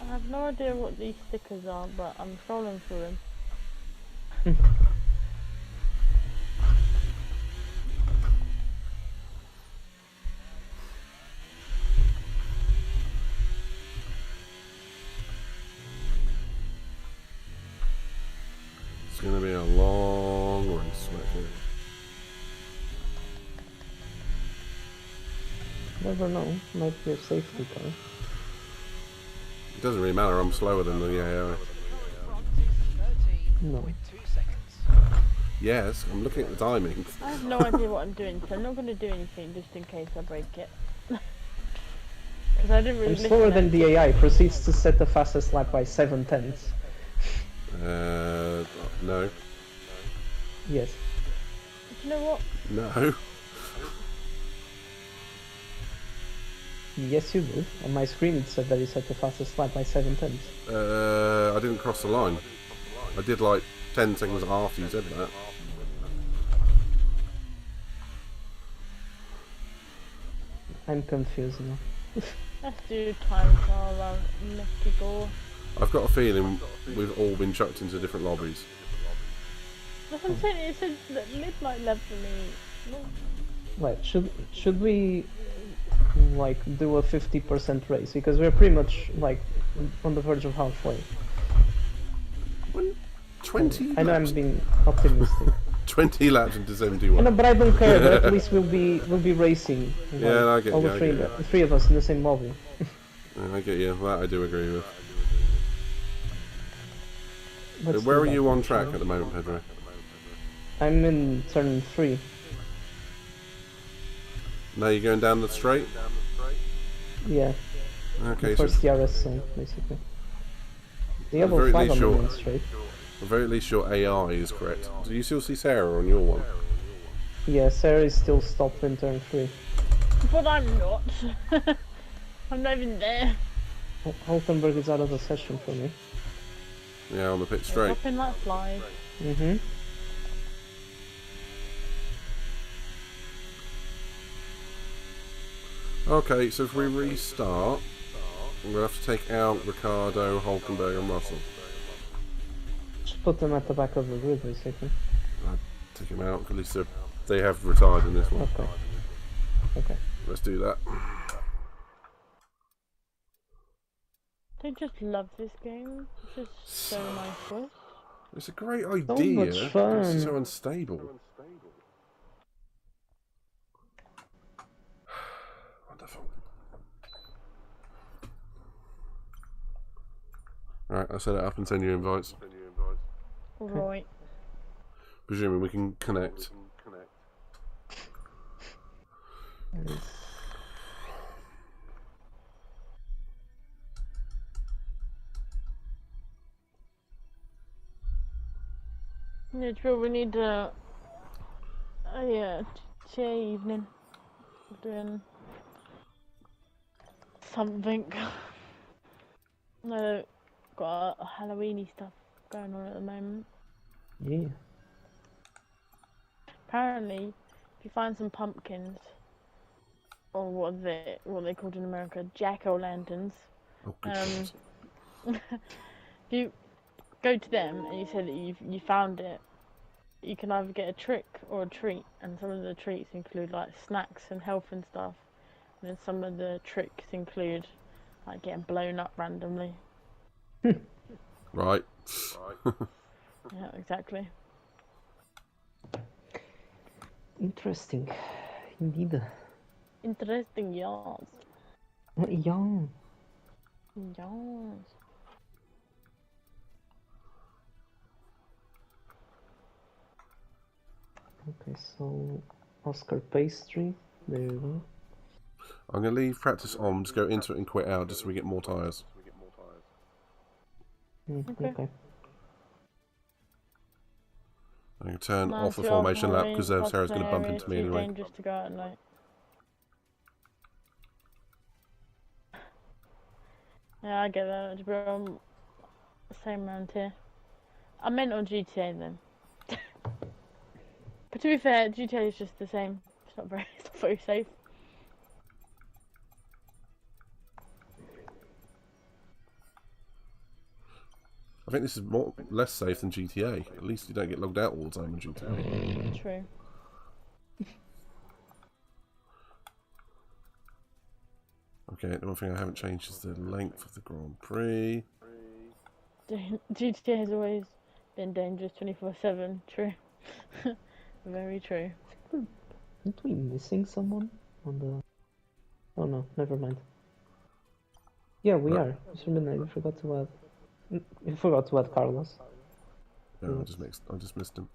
I have no idea what these stickers are, but I'm scrolling through them. It's going to be a long race, right here. Never know. Might be a safety car. It doesn't really matter, I'm slower than the AI. The car in front is 13.2 No. seconds. Yes, I'm looking at the timings. I have no idea what I'm doing, so I'm not going to do anything just in case I break it. Because I didn't really I'm listen slower than at- the AI. Proceeds to set the fastest lap by 7/10. No. Yes. Do you know what? No. Yes, you did. On my screen it said that you set the fastest lap by 7/10. I didn't cross the line. I did like 10 seconds after you said that. I'm confused now. Let's do time trial around Mexigo. I've got a feeling we've all been chucked into different lobbies. That's what I'm saying, it said that midnight left for me. No. Right, should we like do a 50% race? Because we're pretty much like on the verge of halfway. 20 I know I'm laps, being optimistic. 20 laps into I 71. know, but I don't care. But at least we'll be racing. Like, Yeah, I get all you, the I three, get you. the three of us in the same lobby. I get you, that I do agree with. Let's Where do are that, you on shall track we? at the moment, Pedro? I'm in turn 3. Now you're going down the straight? Yeah, Okay, the so first DRS zone, basically. The At the yellow very flag least on the you're- main straight. at the very least your AI is correct. Do you still see Sarah on your one? Yeah, Sarah is still stopped in turn 3. But I'm not. I'm not even there. Hulkenberg is out of the session for me. Yeah, on the pit straight. Dropping like flies. Mm-hmm. Okay, so if we restart, we're going to have to take out Ricardo, Hulkenberg and Russell. Just put them at the back of the grid, basically. Take him out, at least they have retired in this one. Okay. Okay. Let's do that. They just love this game. It's just so nice choice. It's a great much idea, but it's fun. so unstable. Wonderful. Alright, I'll set it up and send you invites. Right. Presuming we can connect. Yeah, true. We need tea evening. Doing something. No, got a Halloweeny stuff going on at the moment. Yeah. Apparently, if you find some pumpkins, or what they called in America, jack-o'-lanterns, Oh, good God. if you go to them and you say that you found it, you can either get a trick or a treat, and some of the treats include like snacks and health and stuff, and then some of the tricks include like getting blown up randomly. Right. Yeah, exactly. Interesting. Indeed. Interesting, yes. Yeah. Yes. Okay, so Oscar pastry. There you go. I'm going to leave practice on, just go into it and quit out just so we get more tyres. Okay. Okay. I'm going to turn No, off the too formation lap often because Marine Sarah's going to bump cosplay into me too anyway. dangerous to go out at night. Yeah, I get that. We're on the same round here. I meant on GTA then. But to be fair, GTA is just the same. It's not very safe. I think this is less safe than GTA. At least you don't get logged out all the time in GTA. True. Okay, the one thing I haven't changed is the length of the Grand Prix. GTA has always been dangerous 24/7. True. Very true. Aren't we missing someone on Oh no, never mind. Yeah, we No. are. Mr. Midnight, we forgot to add. We forgot to add Carlos. No, I just missed him.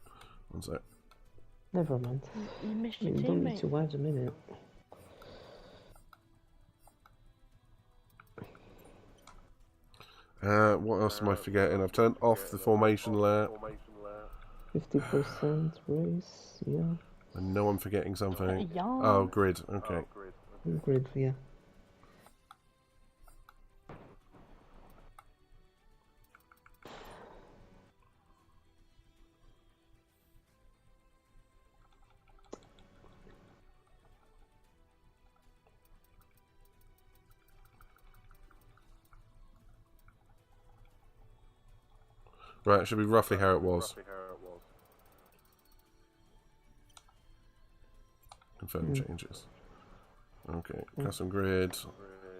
One sec. Never mind. You missed You your don't need teammate. to add a minute. What else am I forgetting? I've turned off the formation layer. 50% race, yeah. I know I'm forgetting something. Yeah. Oh, grid. Okay. Grid, yeah. Right, it should be roughly how it was. Confirm changes. Okay, custom grid.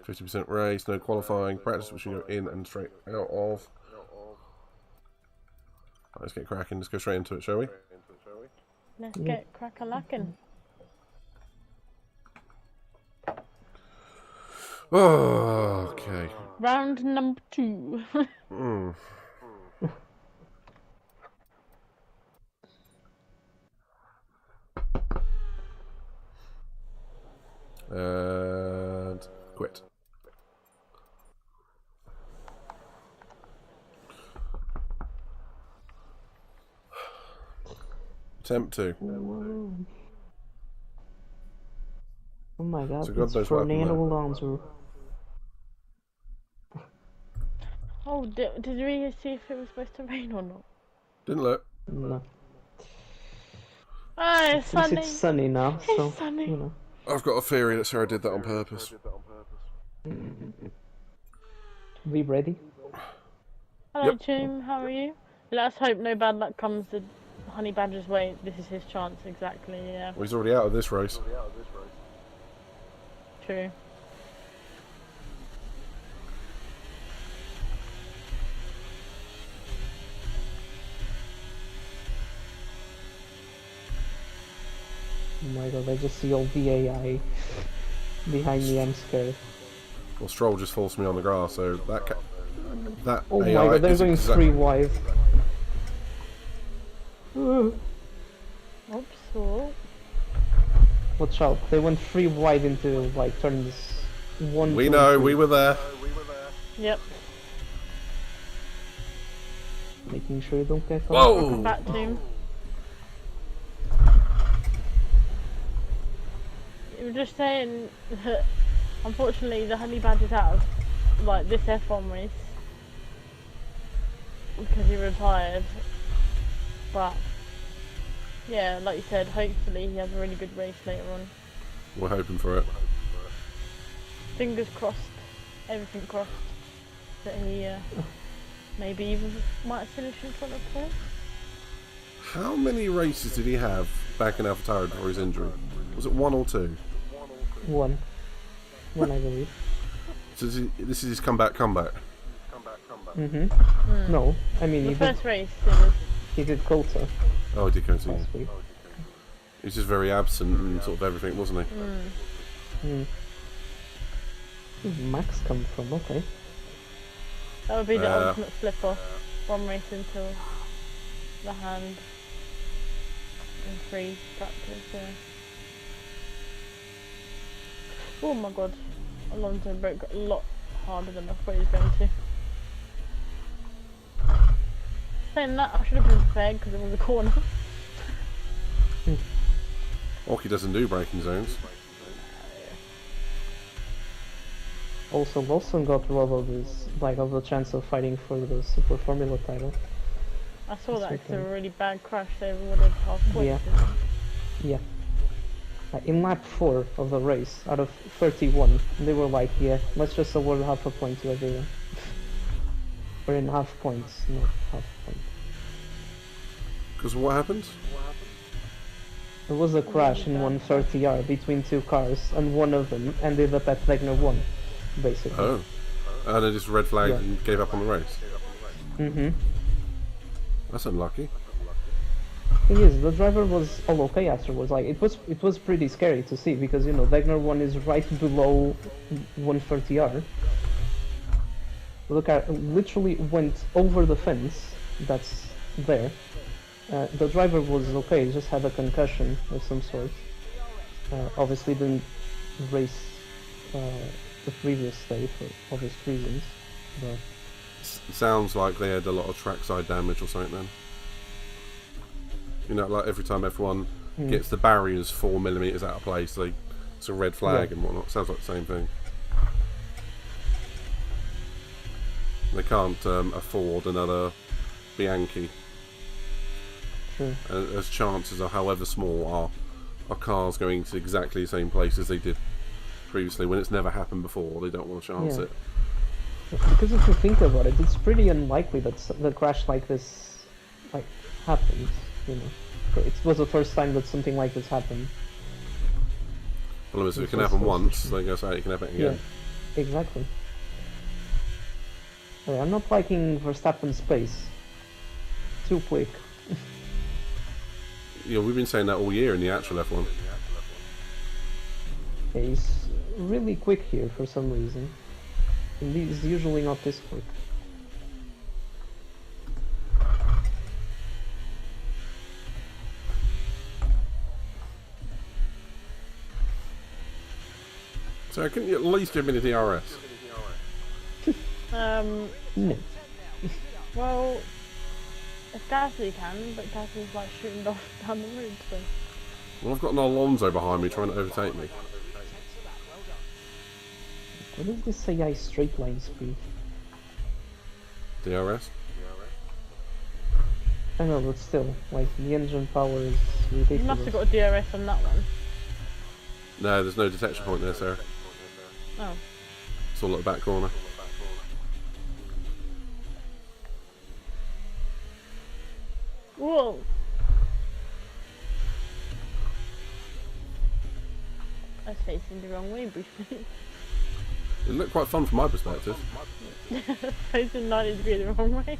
50% race, no qualifying. Practice we should go in and straight out of. Right, let's get cracking. Let's go straight into it, shall we? Let's get crack-a-lackin'. Oh, okay. Round number 2. Mm. And quit. Attempt 2. Whoa. Oh my god, So God it's knows what happened Fernando there. Alonso. Oh, did we see if it was supposed to rain or not? Didn't look. No. Oh, it's Since sunny. it's sunny now, so, It's sunny. you know. I've got a theory that Sarah did that on purpose. We ready? Hello, Yep. Toom. How are you? Let us hope no bad luck comes the Honey Badger's way. This is his chance, exactly, yeah. Well, he's already out of this race. True. Oh my god, I just see all the AI behind me, I'm scared. Well, Stroll just forced me on the grass, so that Oh AI my god, they're is going exact- 3 wide. Oops, oh. Watch out, they went 3 wide into like turns 1, We 2, know, and 3. we were there. Yep. Making sure you don't get caught. Welcome Whoa! back, Toom. You were just saying that unfortunately the Honey Badger's out of like this F1 race because he retired, but yeah, like you said, hopefully he has a really good race later on. We're hoping for it. Fingers crossed, everything crossed, that he maybe even might finish in front of Chris. How many races did he have back in AlphaTauri before his injury? Was it 1 or 2? 1, I believe. So this is his comeback. No, I mean The first race, it was he did Colta Oh, he did go to. last week. He's just very absent and sort of everything, wasn't he? Where did Max come from? Okay. that would be the ultimate flip off. One race until the hand and 3 practice. Yeah. Oh my god, Alonso broke a lot harder than I thought he was going to. Saying that, I should have been prepared because it was a corner. Orky doesn't do braking zones. Also, Lawson got robbed of his, like, of the chance of fighting for the Super Formula title. I saw that That's because of okay. a really bad crash. They awarded half points. Yeah. didn't they? Yeah. In lap 4 of the race, out of 31, they were like, yeah, let's just award half a point to everyone. Or in half points, not half point. Because what happened? There was a crash in 130R between 2 cars, and one of them ended up at Wagner 1, basically. Oh. And they just red flagged Yeah. and gave up on the race. Mm-hmm. That's unlucky. Thing is, the driver was all okay afterwards. Like it was pretty scary to see because you know Wagner 1 is right below 130R. Look, I literally went over the fence that's there. The driver was okay, just had a concussion of some sort. Obviously didn't race the previous day for obvious reasons. But Sounds like they had a lot of trackside damage or something then. You know, like every time F1 gets the barriers 4mm out of place, it's a red flag and whatnot. Sounds like the same thing. They can't afford another Bianchi. Sure. As chances are, however small, are cars going to exactly the same place as they did previously when it's never happened before. They don't want to chance it. Because if you think about it, it's pretty unlikely that the crash like this happens. You know, it was the first time that something like this happened. Well, if it can happen once, then go say it can happen again. Yeah, exactly. I'm not liking Verstappen's pace. Too quick. Yeah, we've been saying that all year in the actual F1. Yeah, he's really quick here for some reason. And he's usually not this quick. So couldn't you at least give me the DRS? No. Well, if Gasly can, but Gasly's like shooting off down the road, so. Well, I've got an Alonso behind me trying to overtake me. What is this AI straight line speed? DRS? I know, but still, like, the engine power is You ridiculous. must have got a DRS on that one. No, there's no detection point there, Sarah. Oh. It's all at the back corner. Whoa! I was facing the wrong way briefly. It looked quite fun from my perspective. Facing 90 degrees the wrong way.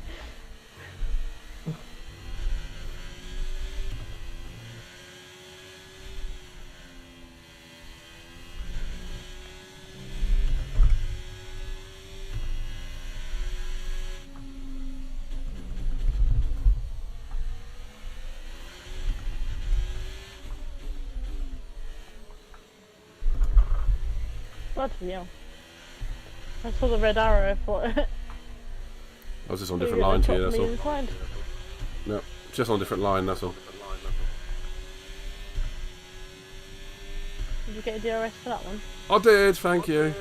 Bloody hell. I saw the red arrow, I thought. I was just on a different line to you, that's all. Inside. No, just on a different line, that's all. Did you get a DRS for that one? I did, thank you.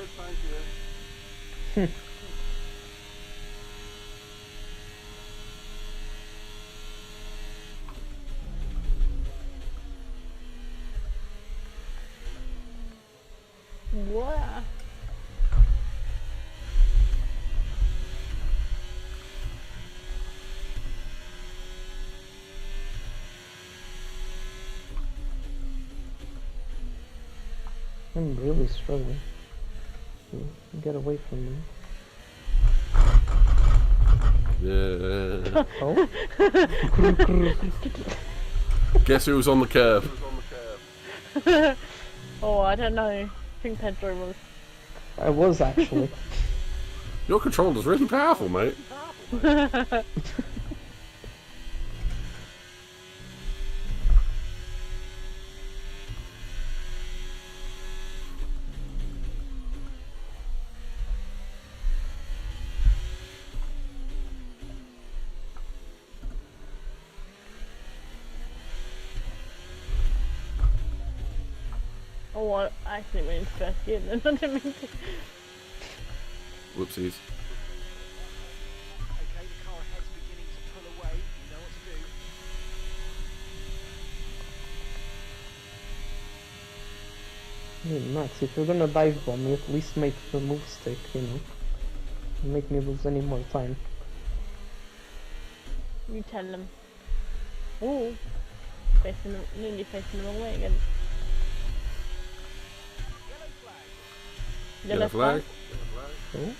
What? I'm really struggling to get away from them. Yeah. Oh? Guess who was on the curb? Oh, I don't know. I think Pedro was. I was actually. Your controller's really powerful, mate. Oh, I actually went into first gear then. I didn't mean to. Whoopsies. Okay, the car ahead's beginning to pull away. You know what to do. Hey, Max, if you're gonna dive bomb me, at least make the move stick, you know. Make me lose any more time. You tell them. Oh, nearly facing the wrong way again. Yellow Yellow flag. flag.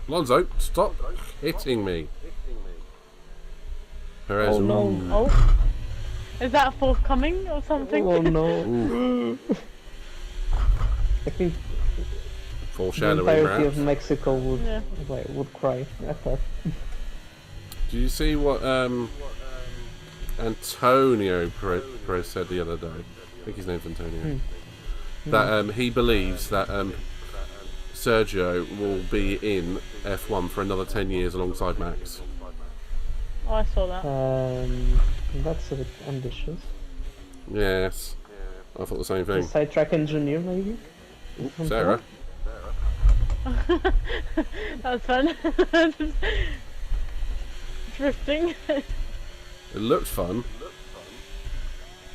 Oh? Alonso, stop hitting me. Perez. Oh no. Ooh. Oh. Is that forthcoming or something? Oh no. Ooh. I think the Foreshadowing, entirety of perhaps. Mexico would Yeah. would cry at that. Do you see what Antonio Perez said the other day? I think his name's Antonio. That he believes that Sergio will be in F1 for another 10 years alongside Max. Oh, I saw that. That's a bit ambitious. Yes, I thought the same A thing. sidetrack engineer, maybe? From Sarah, That was fun. Drifting. it looked fun.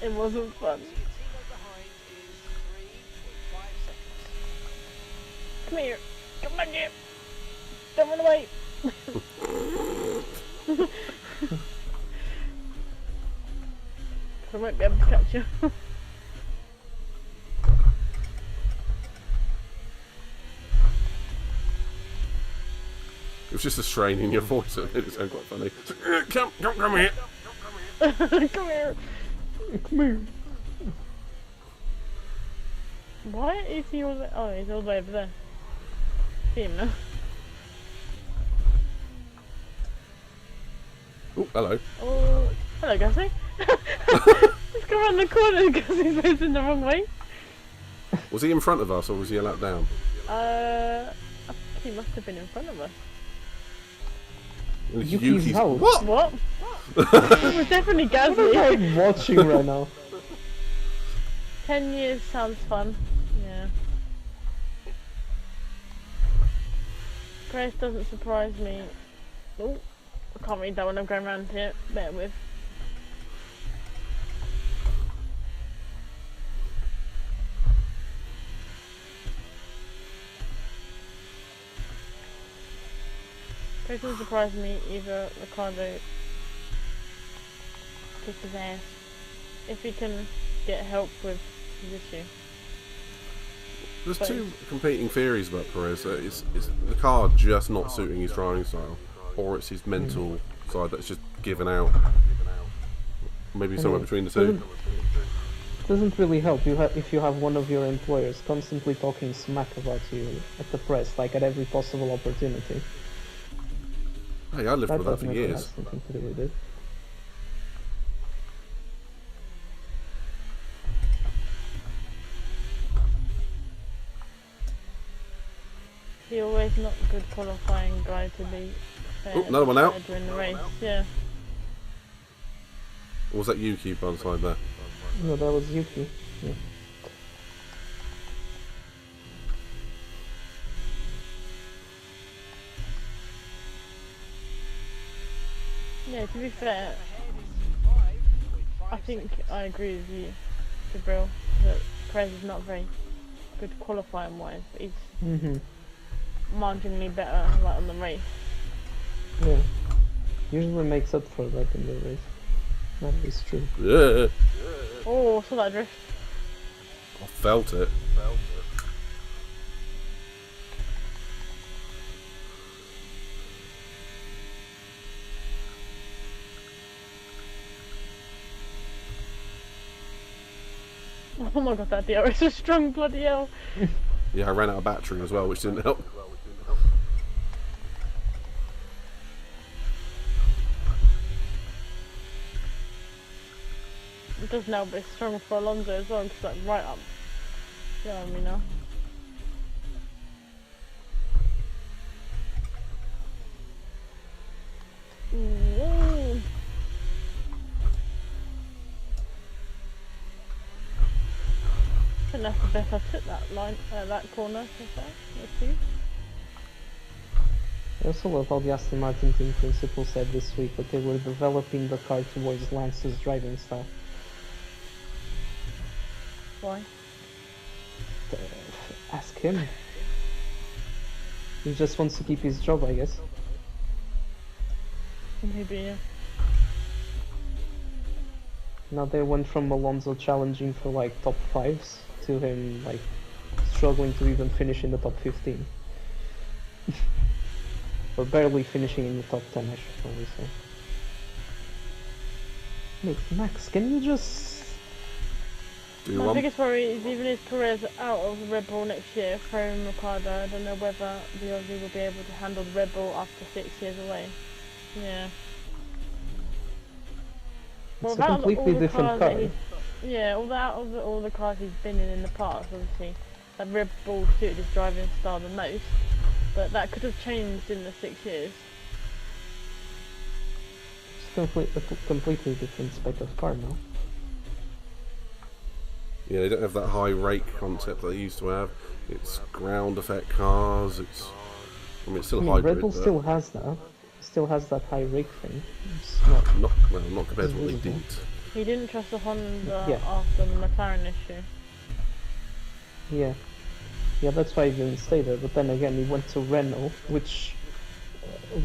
It wasn't fun. Come here. Come back here. Don't run away. I won't be able to catch you. It was just a strain in your voice. It made it sound quite funny. Come here. Come here. Come here. Why is he all the way? Oh, he's all the way over there. See him now. Oh, hello. Oh, hello, Gussie. Let's go around the corner. Gussie's facing the wrong way. Was he in front of us or was he a lap down? I think he must have been in front of us. Yuki's house. What? What? It was definitely What am Gussie. I watching right now? 10 years sounds fun. Yeah. Grace doesn't surprise me. Oh, I can't read that when I'm going around here. Bear with. Grace doesn't surprise me either. Ricardo kicks his ass. If he can get help with his issue. There's But- two competing theories about Perez. It's the car just not suiting his driving style, or it's his mental side that's just given out. Maybe somewhere between the two. Doesn't really help you if you have one of your employers constantly talking smack about you at the press, like at every possible opportunity. Hey, I lived with that for definitely has years. something to do with it. He always not a good qualifying guy to be fair. Oh, another one out. During the race, yeah. Or was that Yuki by the side there? No, that was Yuki. Yeah. Yeah, to be fair, I think I agree with you, Gabriel, that Perez is not very good qualifying wise, but he's Mhm. marginally better like on the race. Yeah. Usually makes up for that in the race. That is true. Yeah, Oh, saw that drift. I felt it. Oh my god, that DRS is strong, bloody hell. Yeah, I ran out of battery as well, which didn't help. It does now, but it's strong for Alonso as well, because like right up. Yeah, I mean now. Ooh. I think that's the best I've hit that line, that corner so far. Let's see. I also love how the Aston Martin team principal said this week that they were developing the car towards Lance's driving style. Why? Ask him. He just wants to keep his job, I guess. Maybe, yeah. Now they went from Alonso challenging for like top 5s to him like struggling to even finish in the top 15. Or barely finishing in the top 10, I should probably say. Max, can you just... Do you My want? biggest worry is even if Perez out of the Red Bull next year, throwing Ricardo, I don't know whether the Aussie will be able to handle the Red Bull after 6 years away. Yeah. It's a completely different car. Yeah, all the cars he's been in the past, obviously, that Red Bull suited his driving style the most, but that could have changed in the 6 years. It's a completely different spec of car now. Yeah, they don't have that high rake concept that they used to have. It's ground effect cars. I mean, it's still hybrid. Red Bull but still has that. Still has that high rake thing. It's not compared to what they visible. did. He didn't trust the Honda Yeah. after the McLaren issue. Yeah. Yeah, that's why he didn't stay there. But then again, he went to Renault, which...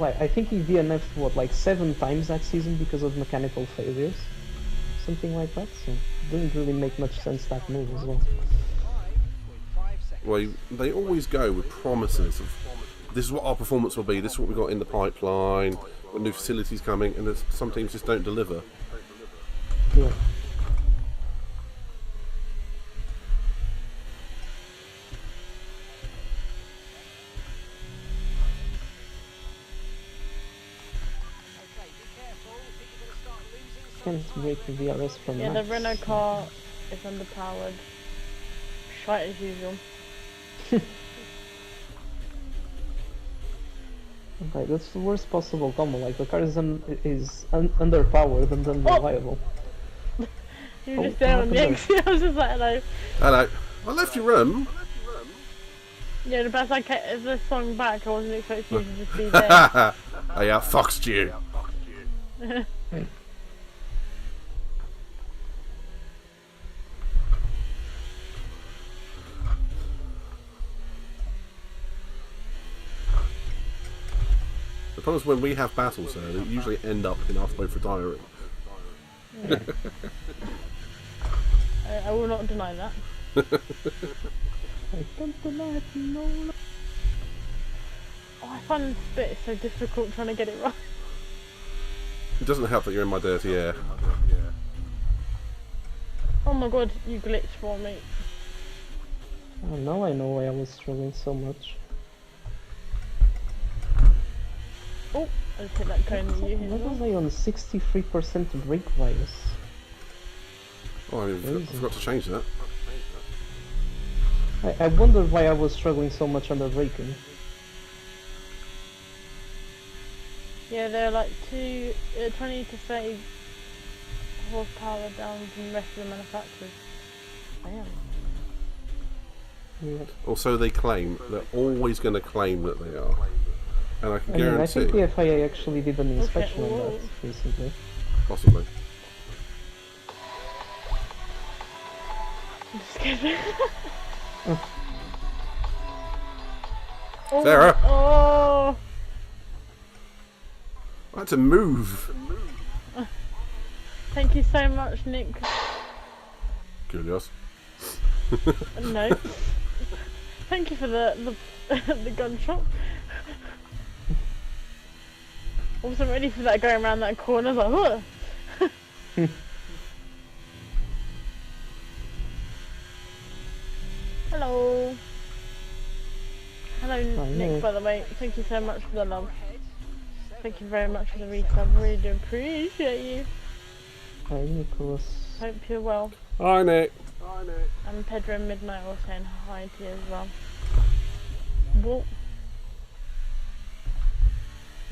I think he DNF'd, like 7 times that season because of mechanical failures? Something like that, so... Didn't really make much sense, that move as well. Well, they always go with promises of this is what our performance will be, this is what we've got in the pipeline, with new facilities coming, and some teams just don't deliver. Yeah. Can't break the VRS from Yeah, Max. the Renault car is underpowered. Shite as usual. Okay, that's the worst possible combo. Like, the car is underpowered and unreliable. You were just there on the exit. I was just like, hello. Hello. I left your room. Yeah, but as I swung back, I wasn't expecting you to just be there. I outfoxed you. The problem is when we have battles there, they usually end up in us both retiring. I will not deny that. I don't deny it, no. Oh, I find this bit so difficult trying to get it right. It doesn't help that you're in my dirty air. Oh my god, you glitched for me. Oh, now I know why I was struggling so much. Oh, I just hit that cone that you hit. Why was I on 63% brake bias? Oh, I forgot to change that. I wondered why I was struggling so much under braking. Yeah, they're like 20 to 30 horsepower down from the rest of the manufacturers. Damn. Yeah. Or so they claim. They're always going to claim that they are. And I can I mean, I guarantee... think the FIA actually did an inspection Okay, on whoa. that recently. Possibly. Excuse me. Sarah! Oh! I had to move. Thank you so much, Nick. Curious. No. Thank you for the the gunshot. I wasn't ready for that going around that corner. I was like, huh. Hello. Hello, Nick, by the way. Thank you so much for the love. Thank you very much for the resub. Really do appreciate you. Hi, Nicholas. Hope you're well. Hi, Nick. And Pedro Midnight was saying hi to you as well. Whoa.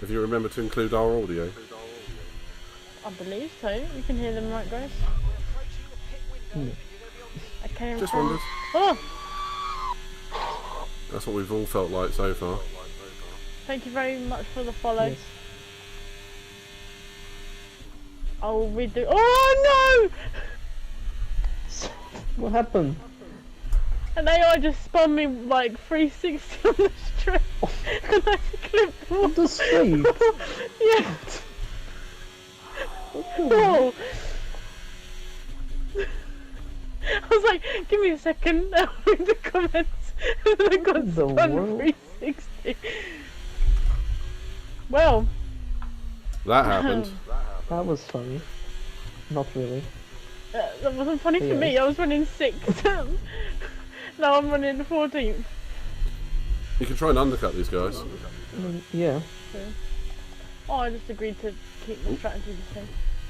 Have you remembered to include our audio? I believe so. You can hear them, right, guys? Okay. Just wondered. Oh! That's what we've all felt like so far. Thank you very much for the follow. Yes. I'll redo. Oh no! What happened? And AI just spun me like 360 on the straight, and I clipped On the straight? Yeah. Oh. I was like, give me a second. I'll read the comments. And I got The spun world? 360. Well, That happened. That was funny. Not really. that wasn't funny for Yeah. me. I was running 6th. Now I'm running 14th. You can try and undercut these guys. Yeah. Oh, I just agreed to keep my strategy the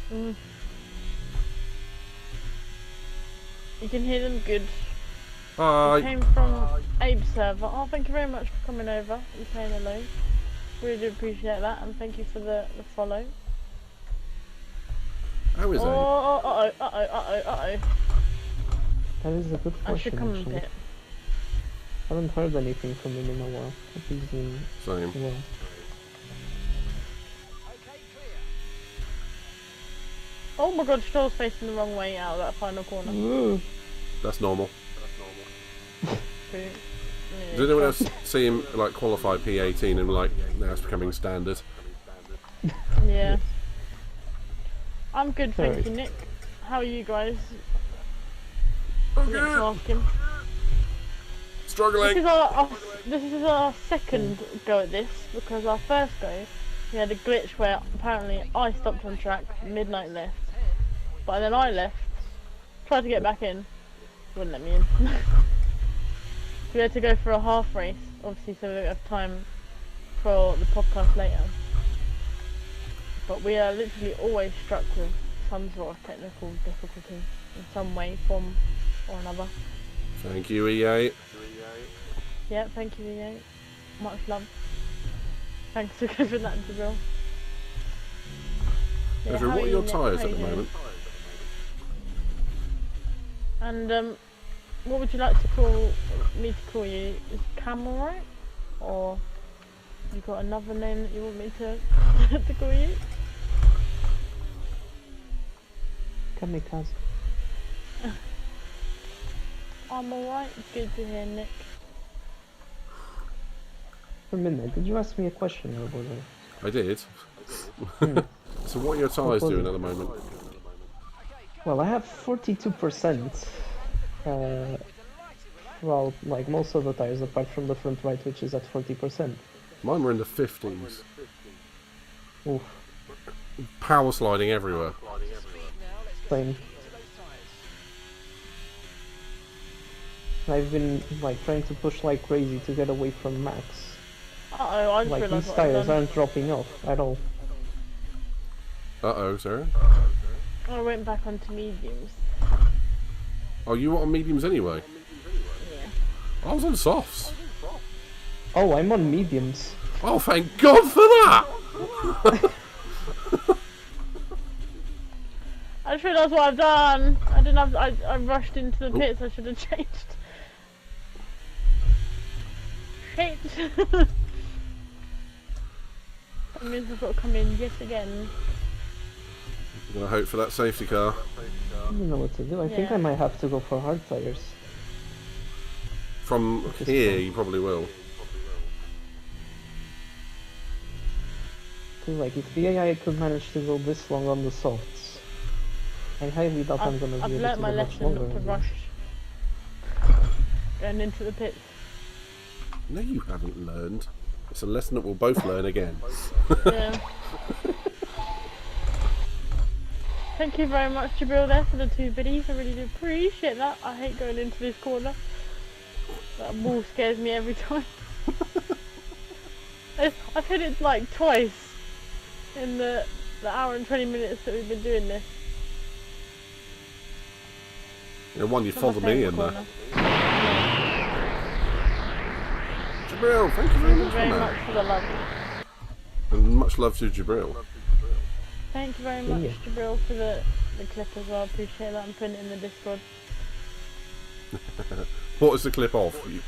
same. You can hear them good. Hi. Came from Abe's server. Oh, thank you very much for coming over and saying hello. Really do appreciate that, and thank you for the follow. How is Oh, that? uh-oh. That is a good I should question, come and actually. pit. I haven't heard anything from him in a while. Hope he's doing Same. well. Okay, clear. Oh my god, Stroll's facing the wrong way out of that final corner. Ooh. That's normal. Boo. Did anyone else see him like qualify P18 and like now it's becoming standard? Yeah. I'm good, thank Alright. you, Nick. How are you guys? Okay. Nick's asking. Struggling. This is our second go at this, because our first go we had a glitch where apparently I stopped on track, midnight left, but then I left, tried to get back in, wouldn't let me in. We had to go for a half race, obviously, so we don't have time for the podcast later. But we are literally always struck with some sort of technical difficulty in some way, form, or another. Thank you, EA. Yeah, thank you, EA. Much love. Thanks for giving that to Bill. Yeah, Ezra, how what are your Nick? tyres How at you the doing? moment? And what would you like to call me to call you? Is Cam alright? Or you got another name that you want me to to call you? Kamikaze. I'm alright. Good to hear, Nick. For a minute, did you ask me a question or was it? I did. Hmm. So what are your tyres was doing it? at the moment? Well, I have 42%. Well, like most of the tires, apart from the front right, which is at 40%. Mine were in the 50s. Oof, Power sliding everywhere. same. I've been like trying to push like crazy to get away from Max. Uh-oh, I just Like realised these what I've tires done. aren't dropping off at all. Uh-oh, sorry. I went back onto mediums. Oh, you were on mediums anyway? Yeah. I was on softs. Oh, I'm on mediums. Oh, thank God for that! I just realised what I've done. I didn't have. I rushed into the pits. I should have changed. Shit. That means I've got to come in yet again. I'm gonna hope for that safety car. I don't know what to do. I think Yeah. I might have to go for hard tires. From here, you probably will. 'Cause, like, if the AI could manage to go this long on the softs, I highly doubt I'm gonna I've be able learnt to my go much lesson longer. not to on rush this. going into the pits. No, you haven't learned. It's a lesson that we'll both learn again. Yeah. Thank you very much, Jabril, there for the 2 biddies. I really do appreciate that. I hate going into this corner. That wall scares me every time. I've hit it like twice in the hour and 20 minutes that we've been doing this. You know, one, you Not my followed me favourite in there. corner. Jabril, thank you very Thank you much very for much that. for the love. And much love to Jabril. Thank you very much, Jabril, for the clip as well. Appreciate that. I'm putting it in the Discord. What was the clip of? You...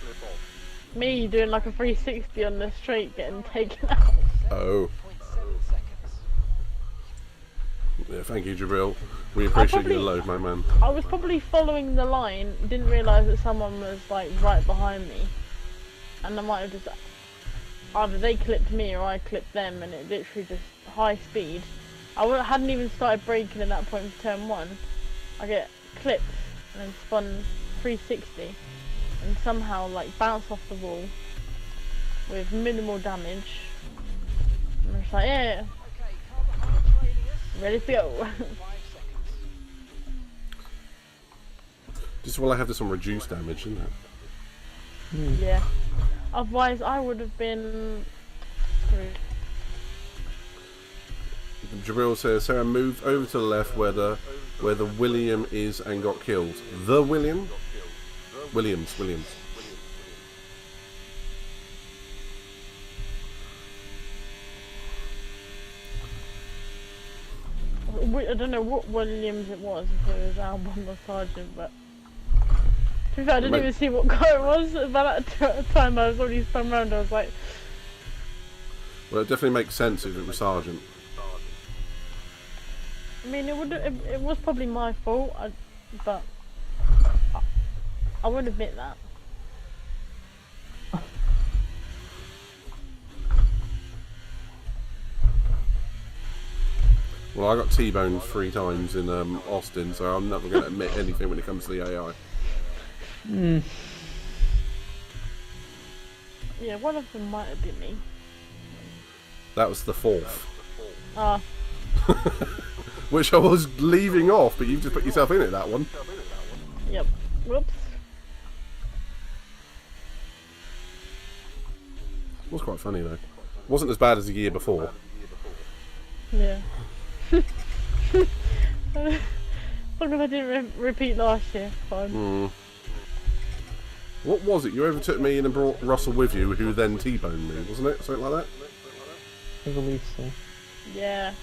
Me doing like a 360 on the straight, getting taken out. Oh. 0.7 seconds. Yeah, thank you, Jabril. We appreciate your load, my man. I was probably following the line, didn't realise that someone was like right behind me, and I might have just either they clipped me or I clipped them, and it literally just high speed. Hadn't even started braking at that point for turn 1. I get clipped and then spun 360, and somehow like bounced off the wall with minimal damage. And I It's like, yeah, Okay, car behind trailing us. ready to go. 5 seconds. Just while I have this on reduced damage, isn't it? Yeah. Otherwise, I would have been screwed. Jabril says Sarah moved over to the left where the William is and got killed. The William? Williams. I don't know what Williams it was, if it was Albon or Sergeant, but to be fair, I didn't even see what car it was. By that time, I was already spun around. I was like, Well, it definitely makes sense if it was Sergeant. I mean, it was probably my fault, but I won't admit that. Well, I got T-boned 3 times in Austin, so I'm never going to admit anything when it comes to the AI. Yeah, one of them might have been me. That was the 4th. Ah, Which I was leaving off, but you've just put yourself in it, that one. yep. Whoops. It was quite funny, though. Wasn't as bad as the year before. Yeah. As long as I didn't repeat last year, fine. What was it? You overtook me and then brought Russell with you, who then T-boned me, wasn't it? Something like that? I believe so. Yeah.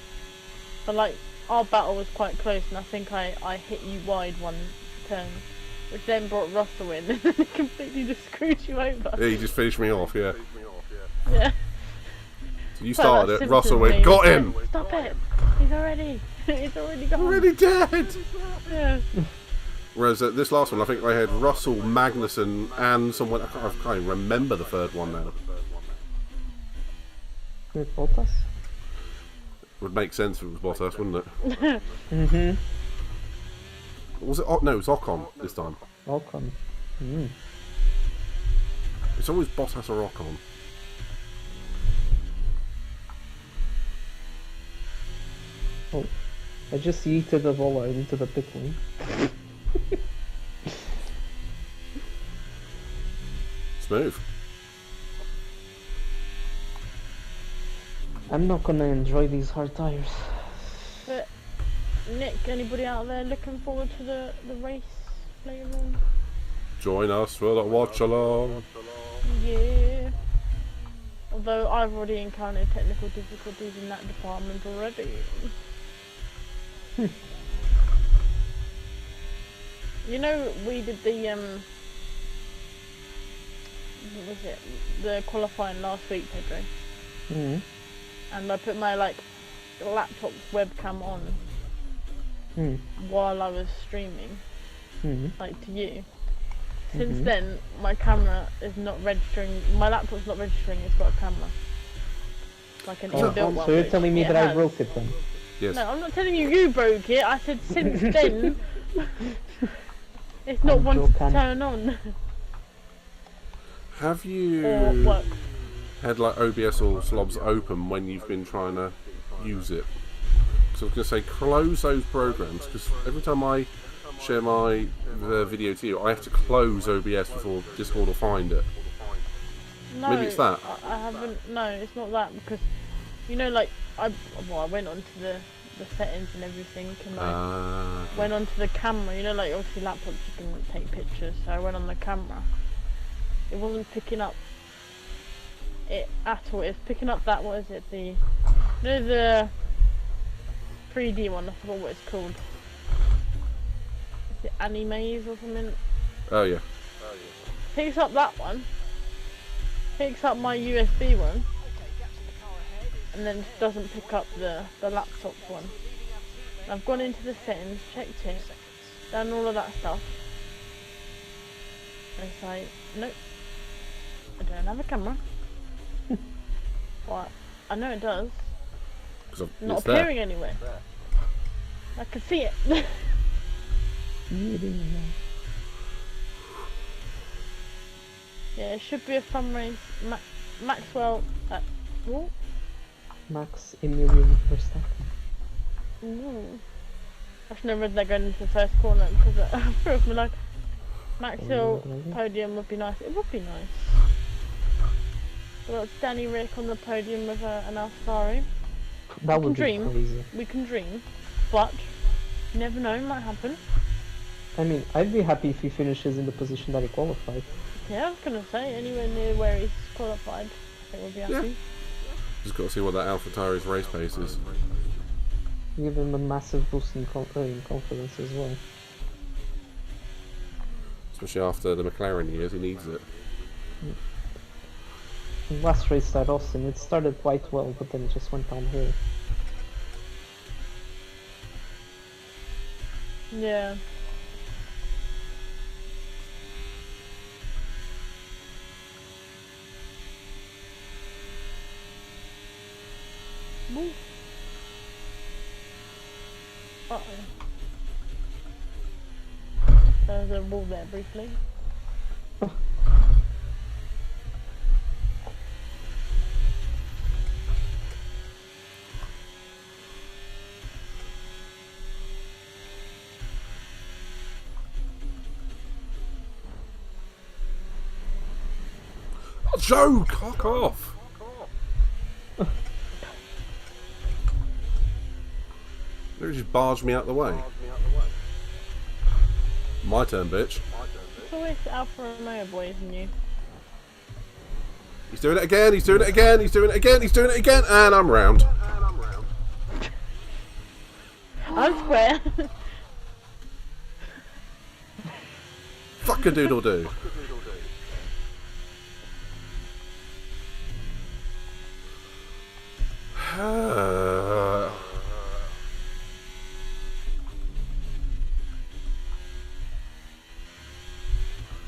But like, our battle was quite close, and I think I hit you wide one turn, which then brought Russell in, and then it completely just screwed you over. Yeah, you just finished me off, yeah. Yeah. So you Well, started that's it, Russell went, Simpsons got meme, him! like, stop it! He's already gone. Already dead! Yeah. Whereas this last one, I think I had Russell, Magnussen, and someone, I can't even remember the third one now. With Bottas? Would make sense if it was Bottas, wouldn't it? Mm-hmm. Was it? No, it was Ocon this time. Welcome. It's always Bottas or Ocon. Oh, I just yeeted the ball out into the pit lane. Smooth. I'm not gonna enjoy these hard tires. But Nick, anybody out there looking forward to the race later on? Join us for the watch along. Yeah. Although I've already encountered technical difficulties in that department already. You know, we did the what was it? The qualifying last week, Pedro. Mm. And I put my laptop's webcam on while I was streaming, like to you. Since then, my camera is not registering. My laptop's not registering. It's got a camera, like an inbuilt one. So you're which telling me it that I has. broke it then? Yes. No, I'm not telling you you broke it. I said since then, it's not I'm wanting to joking. turn on Have you or work. had like OBS or slobs open when you've been trying to use it? So I was going to say close those programs, because every time I share my video to you, I have to close OBS before Discord will find it. No, Maybe it's that. I haven't. No, it's not that, because you know, like I went onto the settings and everything, and I went onto the camera. You know, like obviously laptops you can take pictures, so I went on the camera. It wasn't picking up it at all. It's picking up that, what is it? The the 3D one. I forgot what it's called. Is it Animes or something? Oh yeah. Picks up that one. Picks up my USB one. And then doesn't pick up the laptop one. And I've gone into the settings, checked it, done all of that stuff. And it's like, nope, I don't have a camera. What? I know it does. Not It's appearing there. anywhere. I can see it. Yeah, it should be a fun race. Maxwell. Oh. Max Emilian Verstappen. Ooh. I should have read that going into the first corner because I feel like Max Hill podium would be nice. It would be nice. We've got Danny Rick on the podium with an AlphaTauri. That would be dream. crazy. We can dream, but you never know, it might happen. I mean, I'd be happy if he finishes in the position that he qualified. Yeah, I was gonna say anywhere near where he's qualified, I think we'll be happy. Just got to see what that AlphaTauri's race pace is. Give him a massive boost in confidence as well. Especially after the McLaren years, he needs it. Last race at Austin, it started quite well, but then it just went downhill. Yeah. Woo. Uh-oh. There was a wall there briefly. Oh, Joe, cock off! They just barged me out the way. My turn, bitch. It's always Alfa Romeo boys and you. He's doing it again, he's doing it again, he's doing it again, he's doing it again, and I'm round. I'm square. Fuck a doodle do.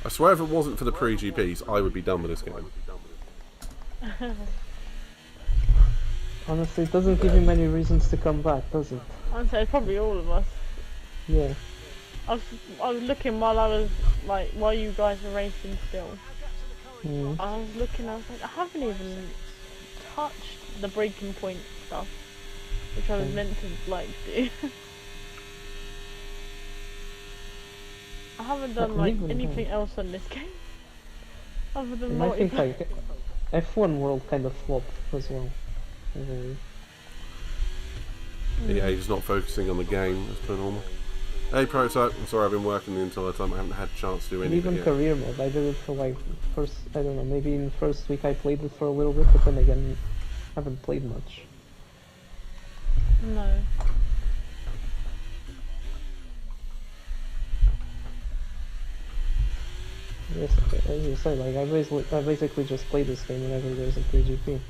I swear if it wasn't for the pre-GPs, I would be done with this game. Honestly, it doesn't give you many reasons to come back, does it? I'd say probably all of us. Yeah. I was looking while you guys were racing still. I was looking, I was like, I haven't even touched the breaking point stuff, which I was meant to do. I haven't done anything else on this game other than I think multiplayer. F1 World kind of flopped as well. Yeah, he's not focusing on the game as per normal. Hey Prototype, I'm sorry I've been working the entire time, I haven't had a chance to do anything Even yet. career mode, I did it for first, I don't know, maybe in the first week I played it for a little bit, but then again, I haven't played much. No. Yes, as you say, I basically just play this game whenever there's a pre-GP.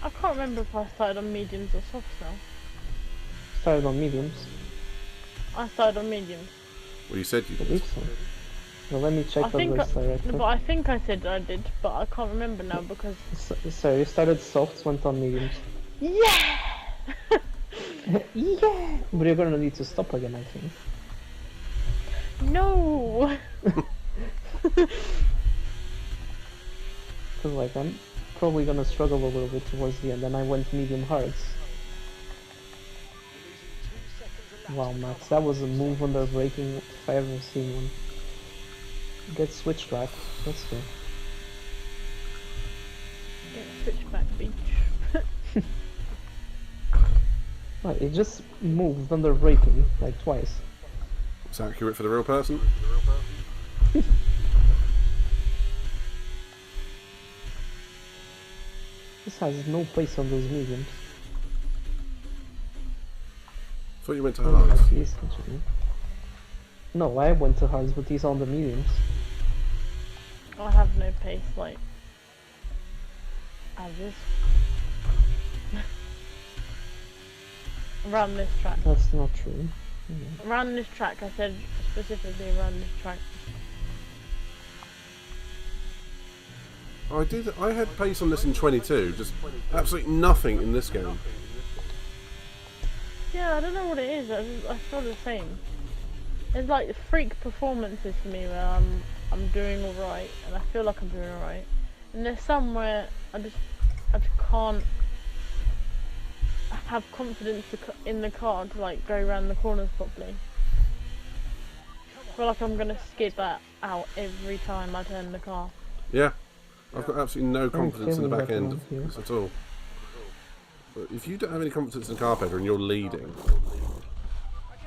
I can't remember if I started on mediums or softs now. Started on mediums. I started on mediums. Well, you said you I did. believe so. Well, let me check the race director. But I think I said I did, but I can't remember now because... So you started softs, went on mediums. Yeah! Yeah! But you're gonna need to stop again, I think. No! Because I'm probably gonna struggle a little bit towards the end, and I went medium hards. Wow, Max, that was a move under braking if I ever seen one. Get switch track, let's go. Get switchback beach. Right, it just moved under braking, like twice. It's accurate for the real person. This has no place on those mediums. Thought you went to Oh, hards. he's continuing. No, I went to hards, but he's on the mediums. I have no pace as is. Around this track. That's not true. Around this track, I said specifically around this track. I had pace on this in 22, just absolutely nothing in this game. Yeah, I don't know what it is. I feel the same. It's like freak performances for me where I'm doing alright and I feel like I'm doing alright, and there's somewhere I just can't have confidence in the car to like go around the corners properly. I feel like I'm gonna skid that out every time I turn the car. Yeah, I've got absolutely no confidence in the feeling back that end one of here. this at all. But if you don't have any confidence in Carpenter and you're leading,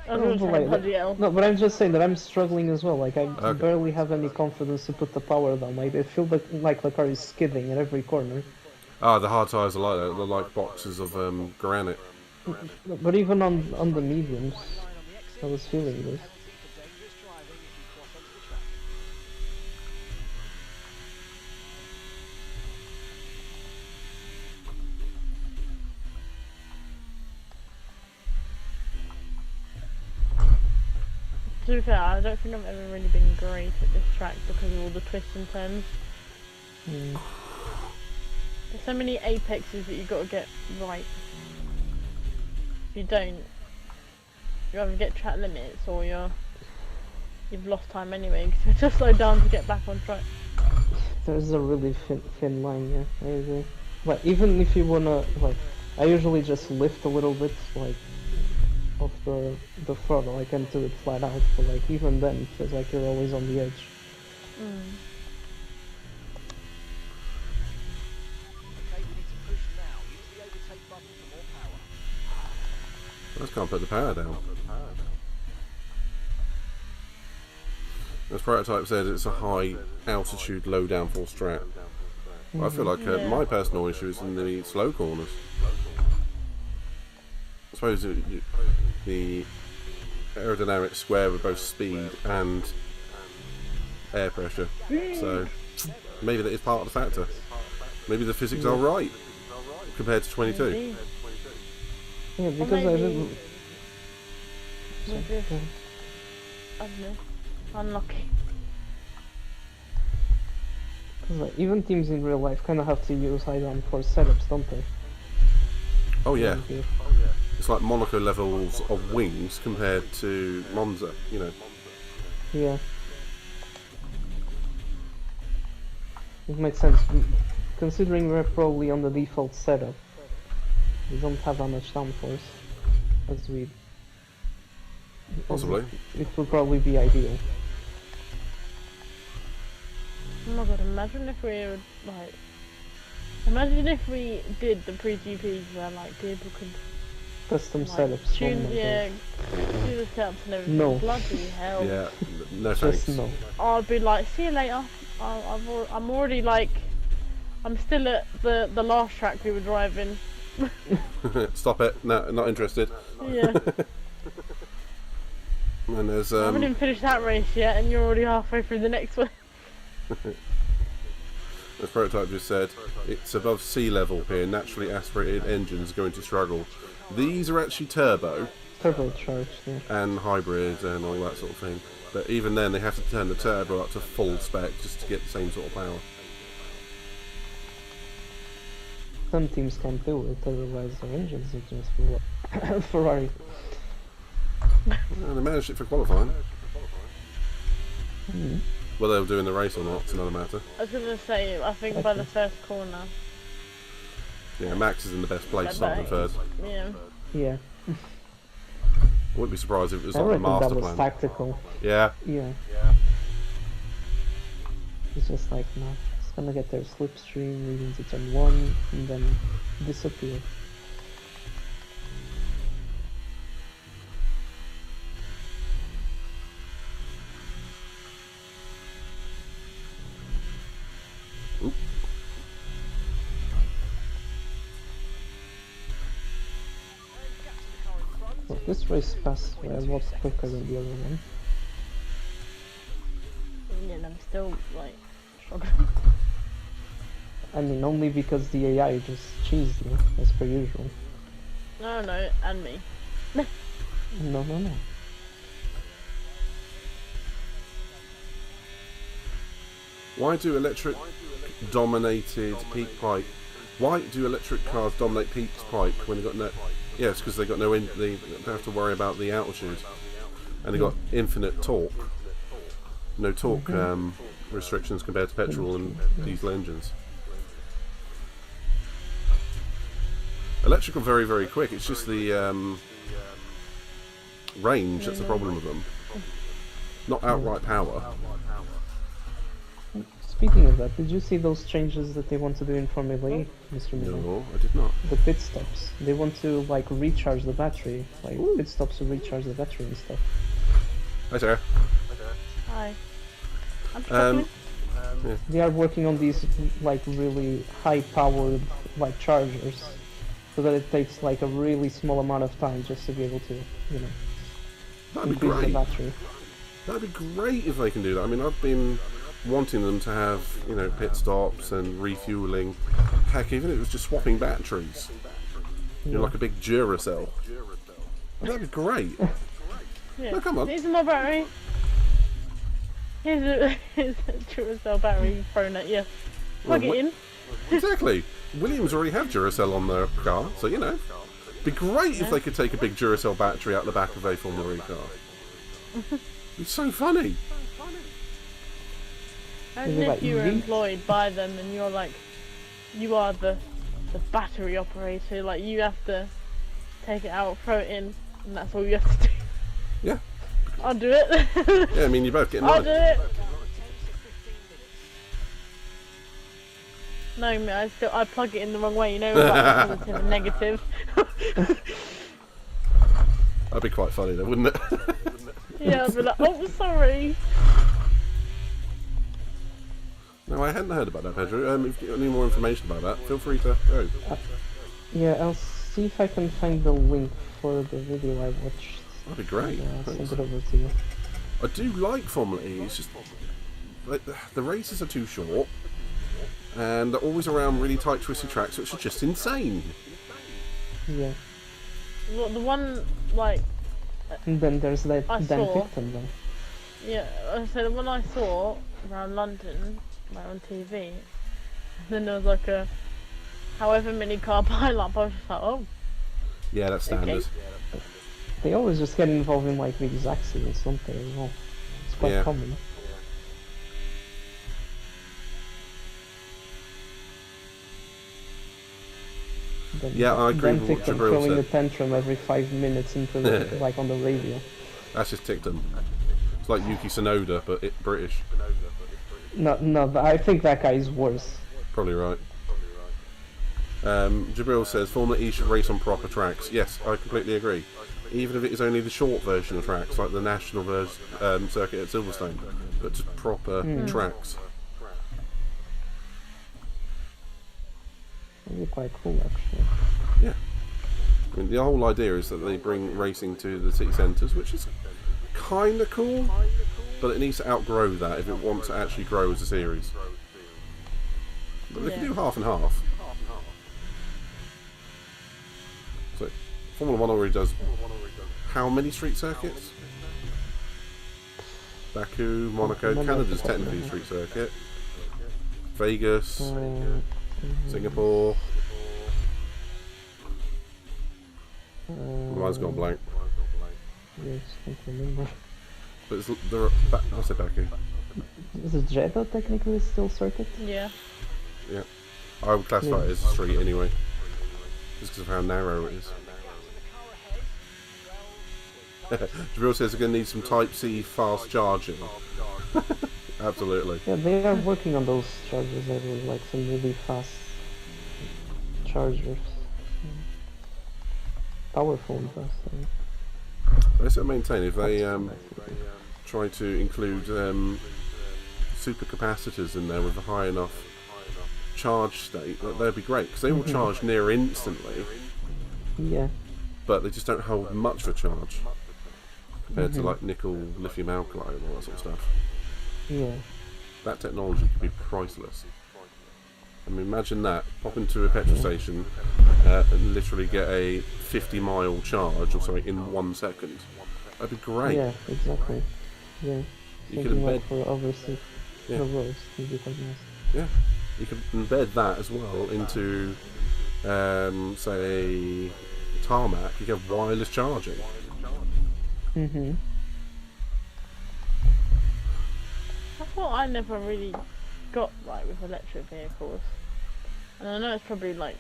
I was No, gonna but say like, bloody hell. no, but I'm just saying that I'm struggling as well. Like I Okay. barely have any confidence to put the power down. Like I feel like the car is skidding at every corner. the hard tyres are like that. They're like boxes of granite. But even on the mediums, I was feeling this. To be fair, I don't think I've ever really been great at this track because of all the twists and turns. Mm. There's so many apexes that you've got to get right. If you don't, you either get track limits or you've lost time anyway because you're just slow down to get back on track. There's a really thin line, yeah, I agree. But even if you wanna, like, I usually just lift a little bit, like, off the throttle. I can't do it flat out, but like, even then, it feels like you're always on the edge. Mm. Okay, we need to push now. Use the overtake button for more power. I just can't put the power down. As Prototype said, it's a high altitude, low downforce track. Well, I feel like Yeah. my personal issue is in the slow corners. I suppose the aerodynamic square with both speed and air pressure. So maybe that is part of the factor. Maybe the physics are right compared to 22. Maybe. Yeah, because I maybe- didn't. We're just, I don't know, unlucky. Cause like, even teams in real life kind of have to use high downforce setups, don't they? Oh yeah, Yeah. it's like Monaco levels of wings compared to Monza. You know, Yeah. It makes sense, considering we're probably on the default setup. We don't have that much downforce, as we. possibly. It would probably be ideal. Oh my god, imagine if we were like, imagine if we did the pre-GPs where like people could Custom like setups. oh tune, my yeah, God. do the setups and everything. No. Bloody hell. Yeah, no thanks. Just no. I'd be like, see you later. I'm already like, I'm still at the last track we were driving. Stop it. No, not interested. Yeah. And there's I haven't even finished that race yet and you're already halfway through the next one. as Prototype just said, it's above sea level here. Naturally aspirated engines are going to struggle. These are actually turbo Turbocharged, yeah. and hybrid and all that sort of thing. But even then, they have to turn the turbo up to full spec just to get the same sort of power. Some teams can't do it, otherwise their engines are just Ferrari. And they managed it for qualifying. Mm. Whether they'll do in the race or not, it's another matter. I was gonna say, I think by the first corner. Yeah, Max is in the best place, starting third. Yeah. Yeah. I wouldn't be surprised if it was I like the reckon that master was plan. tactical. Yeah, Yeah. It's just like, no, it's gonna get their slipstream, leading to turn 1, and then disappear. Oop. Well, this race passed a lot quicker than the other one. Yeah, and I'm still like struggling. I mean, only because the AI just cheesed you, as per usual. No, and me. No, no, no. why do electric dominated peak pipe? Why do electric cars dominate peak pipe when they got no? Yeah, it's because they got no. They don't have to worry about the altitude. and they got infinite torque. No torque restrictions compared to petrol and diesel engines. Electric are very, very quick. It's just the range that's the problem with them. Not outright power. Speaking of that, did you see those changes that they want to do in Formula E, Mr. Miller? No, I did not. The pit stops. They want to like recharge the battery, like pit stops to recharge the battery and stuff. Hi, Sarah. Hi. I'm Um, struggling. They are working on these like really high-powered like chargers, so that it takes like a really small amount of time just to be able to, you know, That'd be increase the great. battery. That'd be great if they can do that. I mean, I've been wanting them to have, you know, pit stops and refueling. Heck, even if it was just swapping batteries. You know, like a big Duracell. That'd be great. Yeah. No, come on. Here's my battery. Here's a Duracell battery thrown at you. Plug Well, it in. Exactly. Williams already have Duracell on their car, so you know. Be great if they could take a big Duracell battery out the back of a Formula E car. It's so funny. Imagine if you were employed by them and you're like, you are the battery operator, like you have to take it out, throw it in, and that's all you have to do. Yeah. I'll do it. Yeah, I mean, you're both getting I'll on do it. it. No, mate, I plug it in the wrong way, you know, like positive and negative. That'd be quite funny though, wouldn't it? Yeah, I'd be like, oh, sorry. No, I hadn't heard about that, Pedro. If you got any more information about that, feel free to go. Yeah, I'll see if I can find the link for the video I watched. That'd be great. I'll Thanks. send it over to you. I do like Formula E, it's just like, the races are too short and they're always around really tight twisty tracks, which are just insane. Yeah. Well, the one, like, And then there's that I Dan saw. Picton though. yeah, so the one I saw around London, like on TV, and then there was like a however many car pile-up, I was just like, oh, Yeah, that's standard. Okay. They always just get involved in like big accidents, don't they, as well? It's quite Yeah. common. Then Yeah, I agree Dan with what Picton Jabril throwing said. a tantrum every 5 minutes into the, like on the radio. That's just Ticton. It's like Yuki Tsunoda, but British. No, but I think that guy is worse. Probably right. Jabril says Formula E should race on proper tracks. Yes, I completely agree. Even if it is only the short version of tracks, like the national circuit at Silverstone, but just proper tracks. That'd be quite cool, actually. Yeah. I mean, the whole idea is that they bring racing to the city centres, which is kind of cool, but it needs to outgrow that if it wants to actually grow as a series. But they can do half and half. So, Formula 1 already does how many street circuits? Baku, Monaco, Canada's technically a street circuit. Vegas, Singapore. Mine's gone blank. Yes, I can't remember. But it's, I'll say Baku. Is it Jeddah technically still circuit? yeah. Yeah. I would classify it as a street anyway. Just because of how narrow it is. Jabril says they're going to need some Type-C fast charging. Absolutely. Yeah, they are working on those chargers. I believe, like some really fast chargers. Powerful and fast. I still maintain if they try to include supercapacitors in there with a high enough charge state, that'd be great, because they will charge near instantly, Yeah. but they just don't hold much of a charge compared to like nickel, lithium alkali and all that sort of stuff. Yeah. That technology could be priceless. I mean, imagine that, pop into a petrol station and literally get a 50-mile charge or something in 1 second. That'd be great. Yeah, exactly. Yeah. You could Something like embed, for overseas Yeah. the roads would be quite nice. yeah, you could embed that as well into, say, tarmac. You could have wireless charging. Mm-hmm. what I never really got right with electric vehicles, and I know it's probably like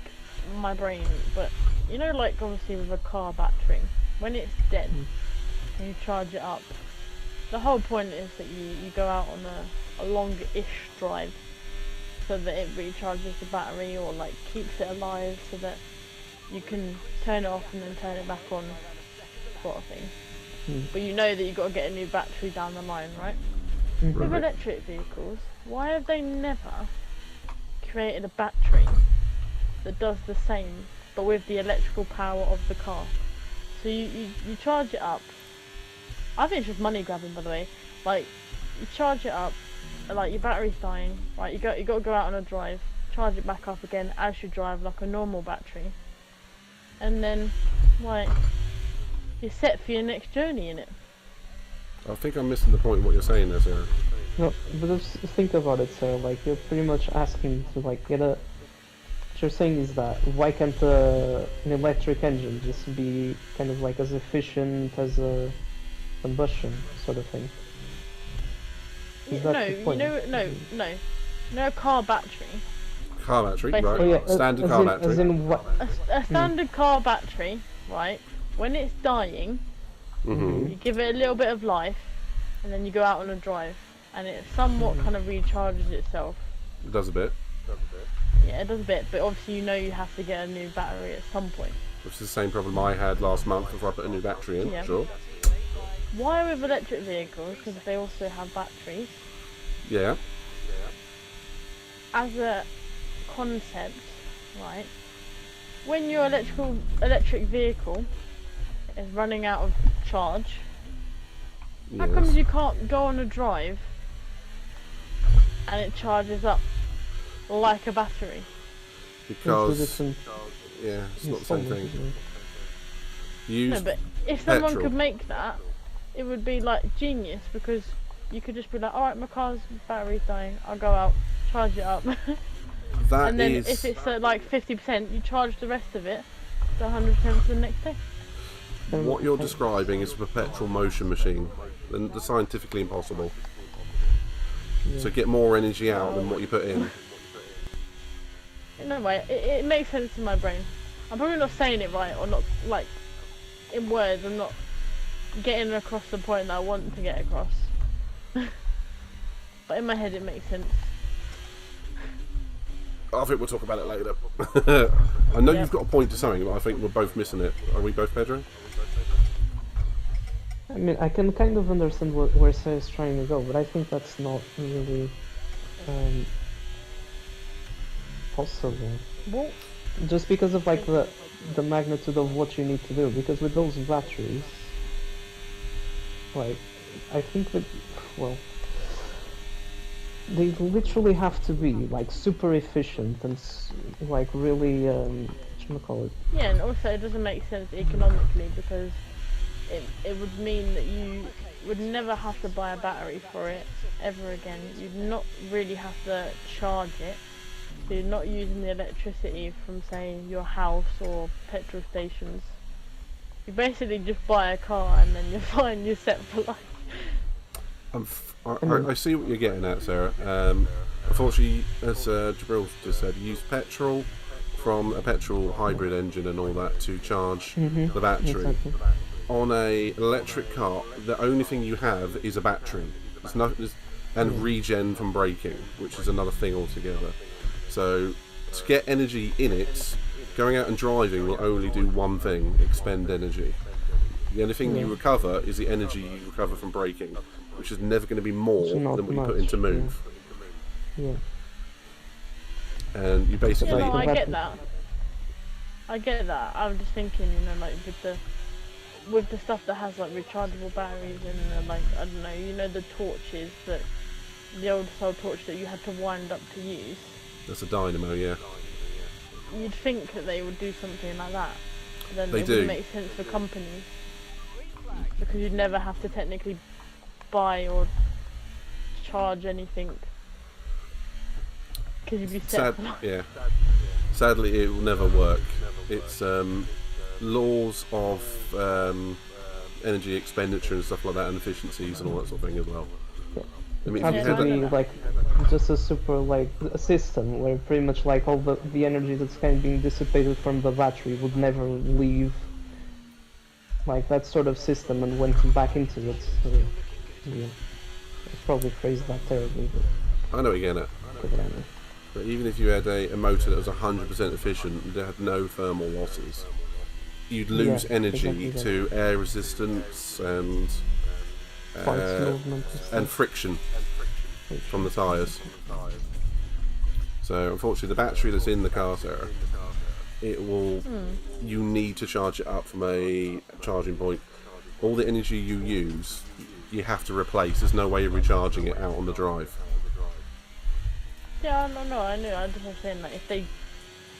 my brain, but you know, like obviously with a car battery, when it's dead and you charge it up, the whole point is that you go out on a long-ish drive so that it recharges the battery or like keeps it alive so that you can turn it off and then turn it back on, sort of thing. But you know that you've got to get a new battery down the line, right? With electric vehicles, why have they never created a battery that does the same but with the electrical power of the car? So you charge it up. I think it's just money grabbing, by the way. Like, you charge it up, like your battery's dying, right? You got to go out on a drive, charge it back up again as you drive like a normal battery, and then like you're set for your next journey in it. I think I'm missing the point of what you're saying there, Sarah. No, but just think about it, Sarah. Like, you're pretty much asking to like get a. What you're saying is that why can't an electric engine just be kind of like as efficient as a combustion sort of thing? Is that the point? No, a car battery. Car battery, Basically. right? Oh, yeah, Standard as car in, battery. As in what? A standard car battery, right? When it's dying, you give it a little bit of life, and then you go out on a drive, and it somewhat kind of recharges itself. It does a bit. Yeah, it does a bit, but obviously you know you have to get a new battery at some point. Which is the same problem I had last month before I put a new battery in, Yeah. sure. Why with electric vehicles, because they also have batteries, Yeah. as a concept, right, when your electric vehicle is running out of charge, how Yes. comes you can't go on a drive and it charges up like a battery? Because, different yeah, it's not the same installments, thing. isn't it? You No, use but if someone petrol. could make that, it would be like genius, because you could just be like, alright, my car's battery's dying, I'll go out, charge it up. That And then is, if it's like 50%, you charge the rest of it to 100% for the next day. what you're describing is a perpetual motion machine, and the scientifically impossible. So get more energy out than what you put in. No way, it makes sense in my brain. I'm probably not saying it right, or not like in words. I'm not getting across the point that I want to get across. But in my head, it makes sense. I think we'll talk about it later. I know you've got a point to something, but I think we're both missing it. Are we both, Pedro? I mean, I can kind of understand where Sarah's trying to go, but I think that's not really possible. What? Just because of like the magnitude of what you need to do. Because with those batteries, like, I think that, well, they literally have to be like super efficient and like really whatchamacallit. Yeah, and also it doesn't make sense economically, because it would mean that you would never have to buy a battery for it ever again. You'd not really have to charge it. So you're not using the electricity from, say, your house or petrol stations. You basically just buy a car and then you're fine, you're set for life. I see what you're getting at, Sarah. Unfortunately, as Jabril just said, you use petrol from a petrol hybrid engine and all that to charge the battery. Exactly. On a electric car, the only thing you have is a battery. It's nothing, and regen from braking, which is another thing altogether. So to get energy in it, going out and driving will only do one thing: expend energy. The only thing you recover is the energy you recover from braking, which is never going to be more It's than not what you put much, into move. Yeah. And you basically, Yeah, no, I Exactly. get that. I get that. I'm just thinking, you know, like with the stuff that has like rechargeable batteries and like, I don't know, you know, the torches that the old style torch that you had to wind up to use. that's a dynamo, yeah. You'd think that they would do something like that. Then They it do. wouldn't make sense for companies, because you'd never have to technically buy or charge anything, because you'd be set for life. Yeah. Sadly, it will never work. It's laws of energy expenditure and stuff like that, and efficiencies and all that sort of thing as well. I mean, Have if you to had be a, like just a super like a system where pretty much like all the energy that's kind of being dissipated from the battery would never leave like that sort of system and went back into it. So, yeah, I probably phrased that terribly, I know what you're getting at. but I know. But even if you had a motor that was 100% efficient, that had no thermal losses, you'd lose Yeah, energy exactly that. to air resistance Parts uh, movement and and stuff. friction from the tyres. So unfortunately, the battery that's in the car, Sarah, it will. You need to charge it up from a charging point. All the energy you use, you have to replace. There's no way of recharging it out on the drive. Yeah, no, I knew. I just was saying like if If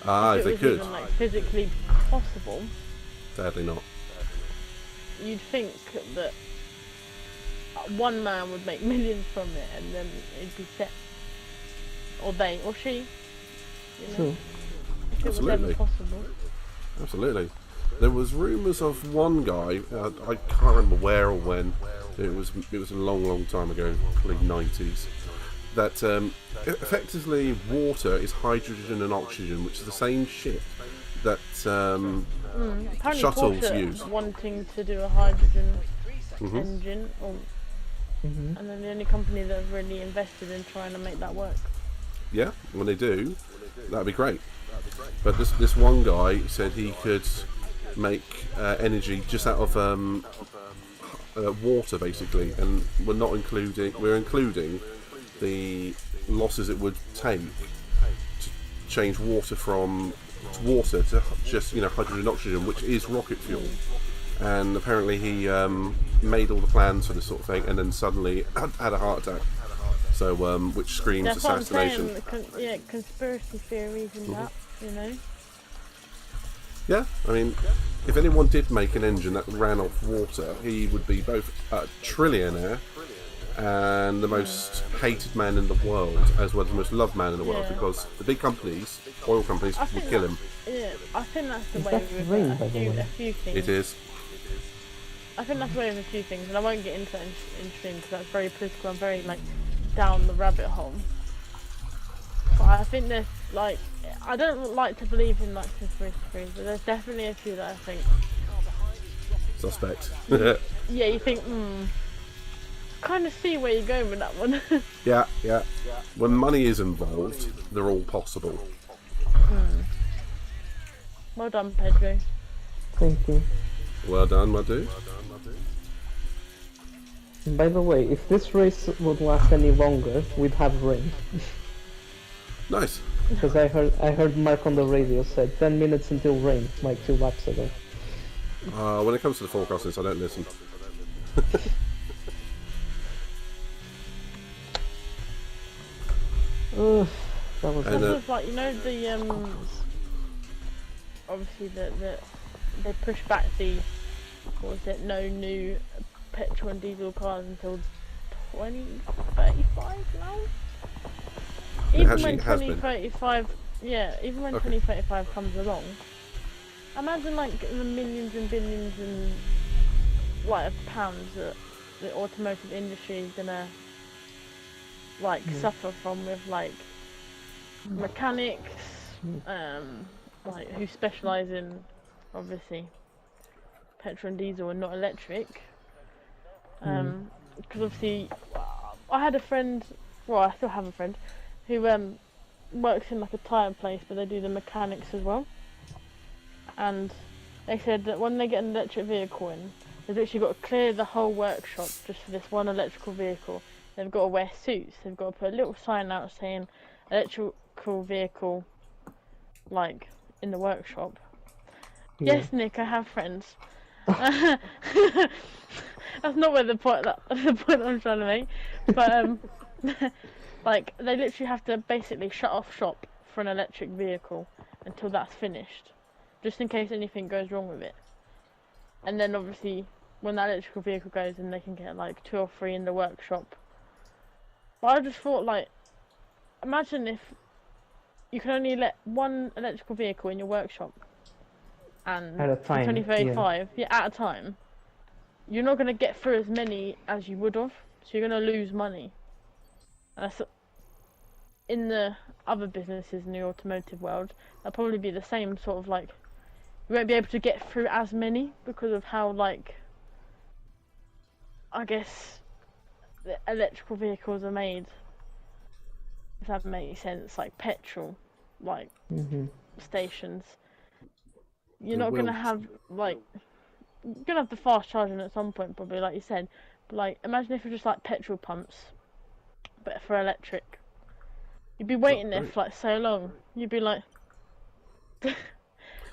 it they was could, even like physically possible, sadly not. you'd think that one man would make millions from it, and then it'd be set, or they, or she. You know, True. if it was Absolutely. ever possible. Absolutely. There was rumours of one guy. I can't remember where or when. It was a long time ago, probably 90s. That effectively water is hydrogen and oxygen, which is the same shit that Apparently shuttles Porsche use. wanting to do a hydrogen Mhm. engine, Hmm. and then the only company that have really invested in trying to make that work. Yeah, when they do, that'd be great. But this one guy said he could make energy just out of water, basically, and we're including the losses it would take to change water from water to just hydrogen and oxygen, which is rocket fuel. And apparently he made all the plans for this sort of thing, and then suddenly had a heart attack. So which screams That's what I'm assassination. saying. Conspiracy theories and that. You know. Yeah, I mean, if anyone did make an engine that ran off water, he would be both a trillionaire and the most hated man in the world, as well as the most loved man in the world, Yeah. because the big companies, oil companies, I would think kill him. Yeah, I think that's the Is way that with rain, by the way? a few things. It is. I think that's the way with a few things, and I won't get into that in stream because that's very political and very like down the rabbit hole. But I think there's like I don't like to believe in like conspiracy theories, but there's definitely a few that I think. Suspect. Yeah, you think, kind of see where you're going with that one. Yeah. When money is involved, they're all possible. Well done, Pedro. Thank you. Well done, my dude. And by the way, if this race would last any longer, we'd have rain. Nice. Because I heard Mark on the radio said 10 minutes until rain, like 2 laps ago. When it comes to the forecastings, I don't listen. That was And, It's like the obviously they push back the no new petrol and diesel cars until 2035 now. Even actually when has been. 2035, yeah, even when Okay. 2035 comes along, imagine like the millions and billions and like pounds that the automotive industry is gonna like suffer from with like mechanics, like who specialise in obviously petrol and diesel and not electric. Because obviously I had a friend, well I still have a friend, who works in like a tyre place, but they do the mechanics as well. And they said that when they get an electric vehicle in, they've literally got to clear the whole workshop just for this one electrical vehicle. They've got to wear suits. They've got to put a little sign out saying electrical vehicle, like in the workshop. Yeah. Yes, Nick, I have friends. That's not where the point I'm trying to make. But like they literally have to basically shut off shop for an electric vehicle until that's finished, just in case anything goes wrong with it. And then obviously when that electrical vehicle goes in, they can get like 2 or 3 in the workshop. But I just thought, like, imagine if you can only let one electrical vehicle in your workshop, and At a time, for 2035, at a time, you're not going to get through as many as you would have, so you're going to lose money. And that's, in the other businesses in the automotive world, that'll probably be the same sort of like, you won't be able to get through as many because of how, like, I guess the electrical vehicles are made. If that makes sense, like petrol, like stations. You're They not gonna will. have like, you're gonna have the fast charging at some point, probably, like you said. But like, imagine if it was just like petrol pumps, but for electric. You'd be waiting there great. for like so long. You'd be like,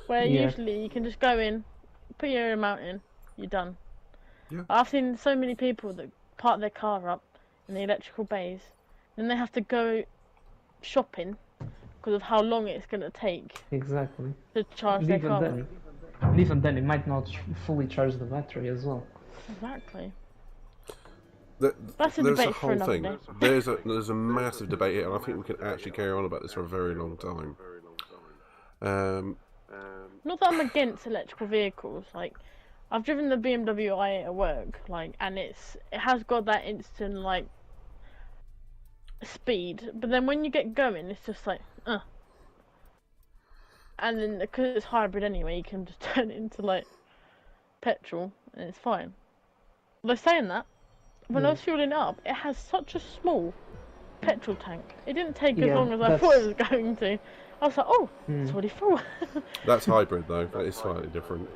where Yeah. usually you can just go in, put your amount in, you're done. Yeah. I've seen so many people that park their car up in the electrical bays, then they have to go shopping because of how long it's gonna take Exactly. to charge And their even car. then, and even then, it might not fully charge the battery as well. Exactly. That's That's a there's debate a for whole another thing. day. There's a massive debate here, and I think we can actually carry on about this for a very long time. Not that I'm against electrical vehicles. Like, I've driven the BMW i8 at work, like, and it has got that instant like speed, but then when you get going, it's just like, and then because it's hybrid anyway, you can just turn it into like petrol, and it's fine. But saying that, when I was fueling it up, it has such a small petrol tank. It didn't take as Yeah, long as I thought it was going to. I was like, oh, it's already full. That's hybrid though. That is slightly different.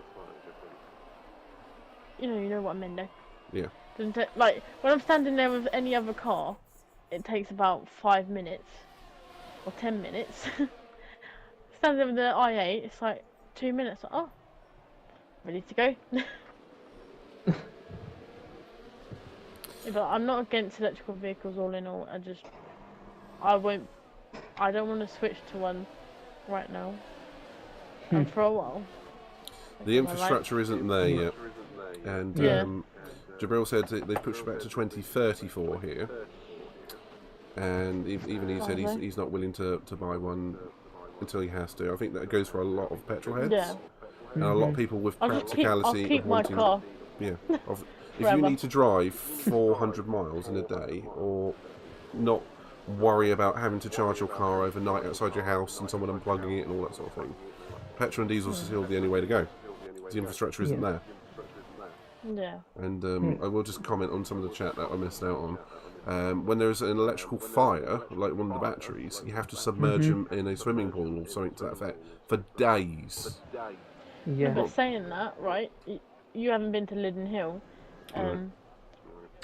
You know what I mean, though. Yeah. Doesn't take, like, when I'm standing there with any other car, it takes about 5 minutes or 10 minutes. Standing there with the i8, it's like 2 minutes. Like, oh, ready to go. Yeah, but I'm not against electrical vehicles all in all. I don't want to switch to one right now. And for a while. The infrastructure isn't there yet, and Yeah. Jabril said that they pushed back to 2034 here, and even he said he's not willing to buy one until he has to. I think that goes for a lot of petrol heads, Yeah. and a lot of people with I'll practicality. keep my wanting, car. Yeah, if you Forever. need to drive 400 miles in a day, or not worry about having to charge your car overnight outside your house and someone unplugging it and all that sort of thing, petrol and diesel is still the only way to go. The infrastructure isn't there. Yeah. And I will just comment on some of the chat that I missed out on. When there's an electrical fire, like one of the batteries, you have to submerge them in a swimming pool or something to that effect for days. Yeah. But saying that, right, you haven't been to Liddon Hill.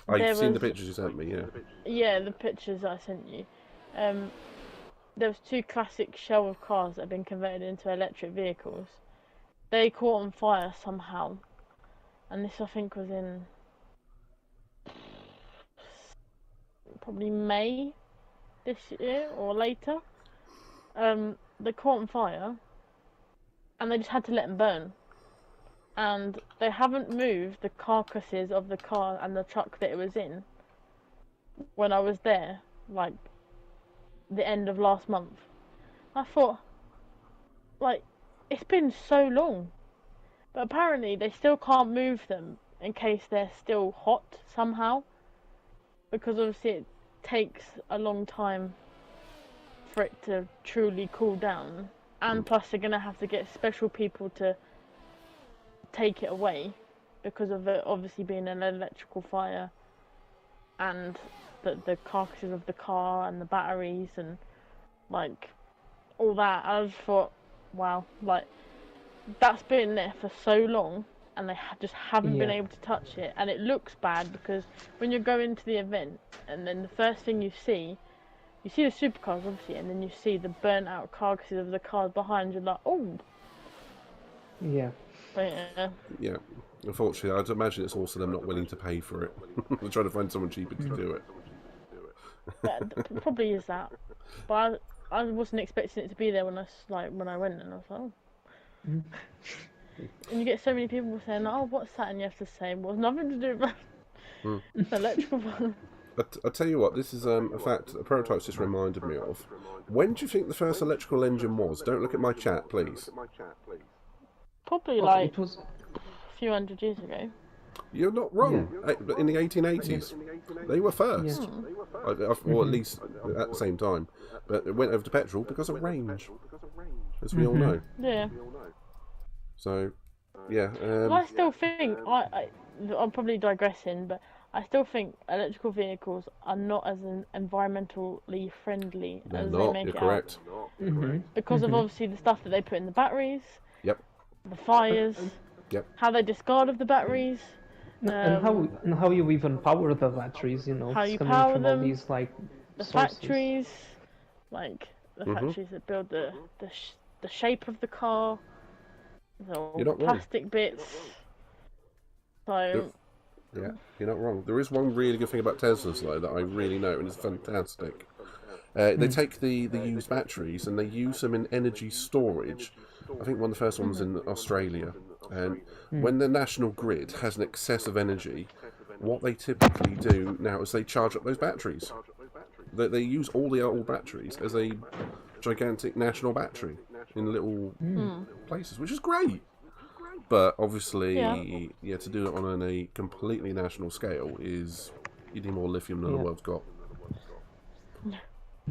I've seen the was- pictures you sent me, yeah. Yeah, the pictures I sent you. There was 2 classic shell of cars that have been converted into electric vehicles. They caught on fire somehow, and this I think was in probably May this year or later. They caught on fire, and they just had to let them burn. And they haven't moved the carcasses of the car and the truck that it was in when I was there, like the end of last month. I thought, like, it's been so long, but apparently they still can't move them in case they're still hot somehow, because obviously it takes a long time for it to truly cool down, and plus they're gonna have to get special people to take it away because of it obviously being an electrical fire, and the carcasses of the car and the batteries and like all that. I just thought, wow, like that's been there for so long and they just haven't been able to touch it, and it looks bad because when you go into the event and then the first thing you see the supercars obviously, and then you see the burnt out carcasses of the cars behind you, like, oh. Yeah. But, Yeah. Unfortunately, I'd imagine it's also them not willing to pay for it. They're trying to find someone cheaper to do it. probably is that, but I wasn't expecting it to be there when I went, and I was like, oh. And you get so many people saying, oh, what's that? And you have to say, well, it's nothing to do with electrical. I'll tell you what, this is a fact that the prototypes just reminded me of. When do you think the first electrical engine was? Don't look at my chat, please. Probably Well, like it was. a few hundred years ago. You're not wrong. In the 1880s. They were first. or at least at the same time. But it went over to petrol because of range, as we all know. Yeah. So, yeah. Well, I still think I'm probably digressing, but I still think electrical vehicles are not as environmentally friendly They're as not. they make You're it correct. out. Because of obviously the stuff that they put in the batteries, Yep. the fires, Yep. how they discard of the batteries, and how you even power the batteries, how it's you coming power from them, all these like the sources. factories, like the factories that build the shape of the car, the You're not wrong. plastic bits. So Yeah, you're not wrong. There is one really good thing about Teslas, though, that I really know, and it's fantastic. They take the used batteries and they use them in energy storage. I think one of the first ones in Australia. And when the national grid has an excess of energy, what they typically do now is they charge up those batteries. They use all the old batteries as a gigantic national battery in little places, which is great. But obviously, to do it on a completely national scale is you need more lithium than the world's got.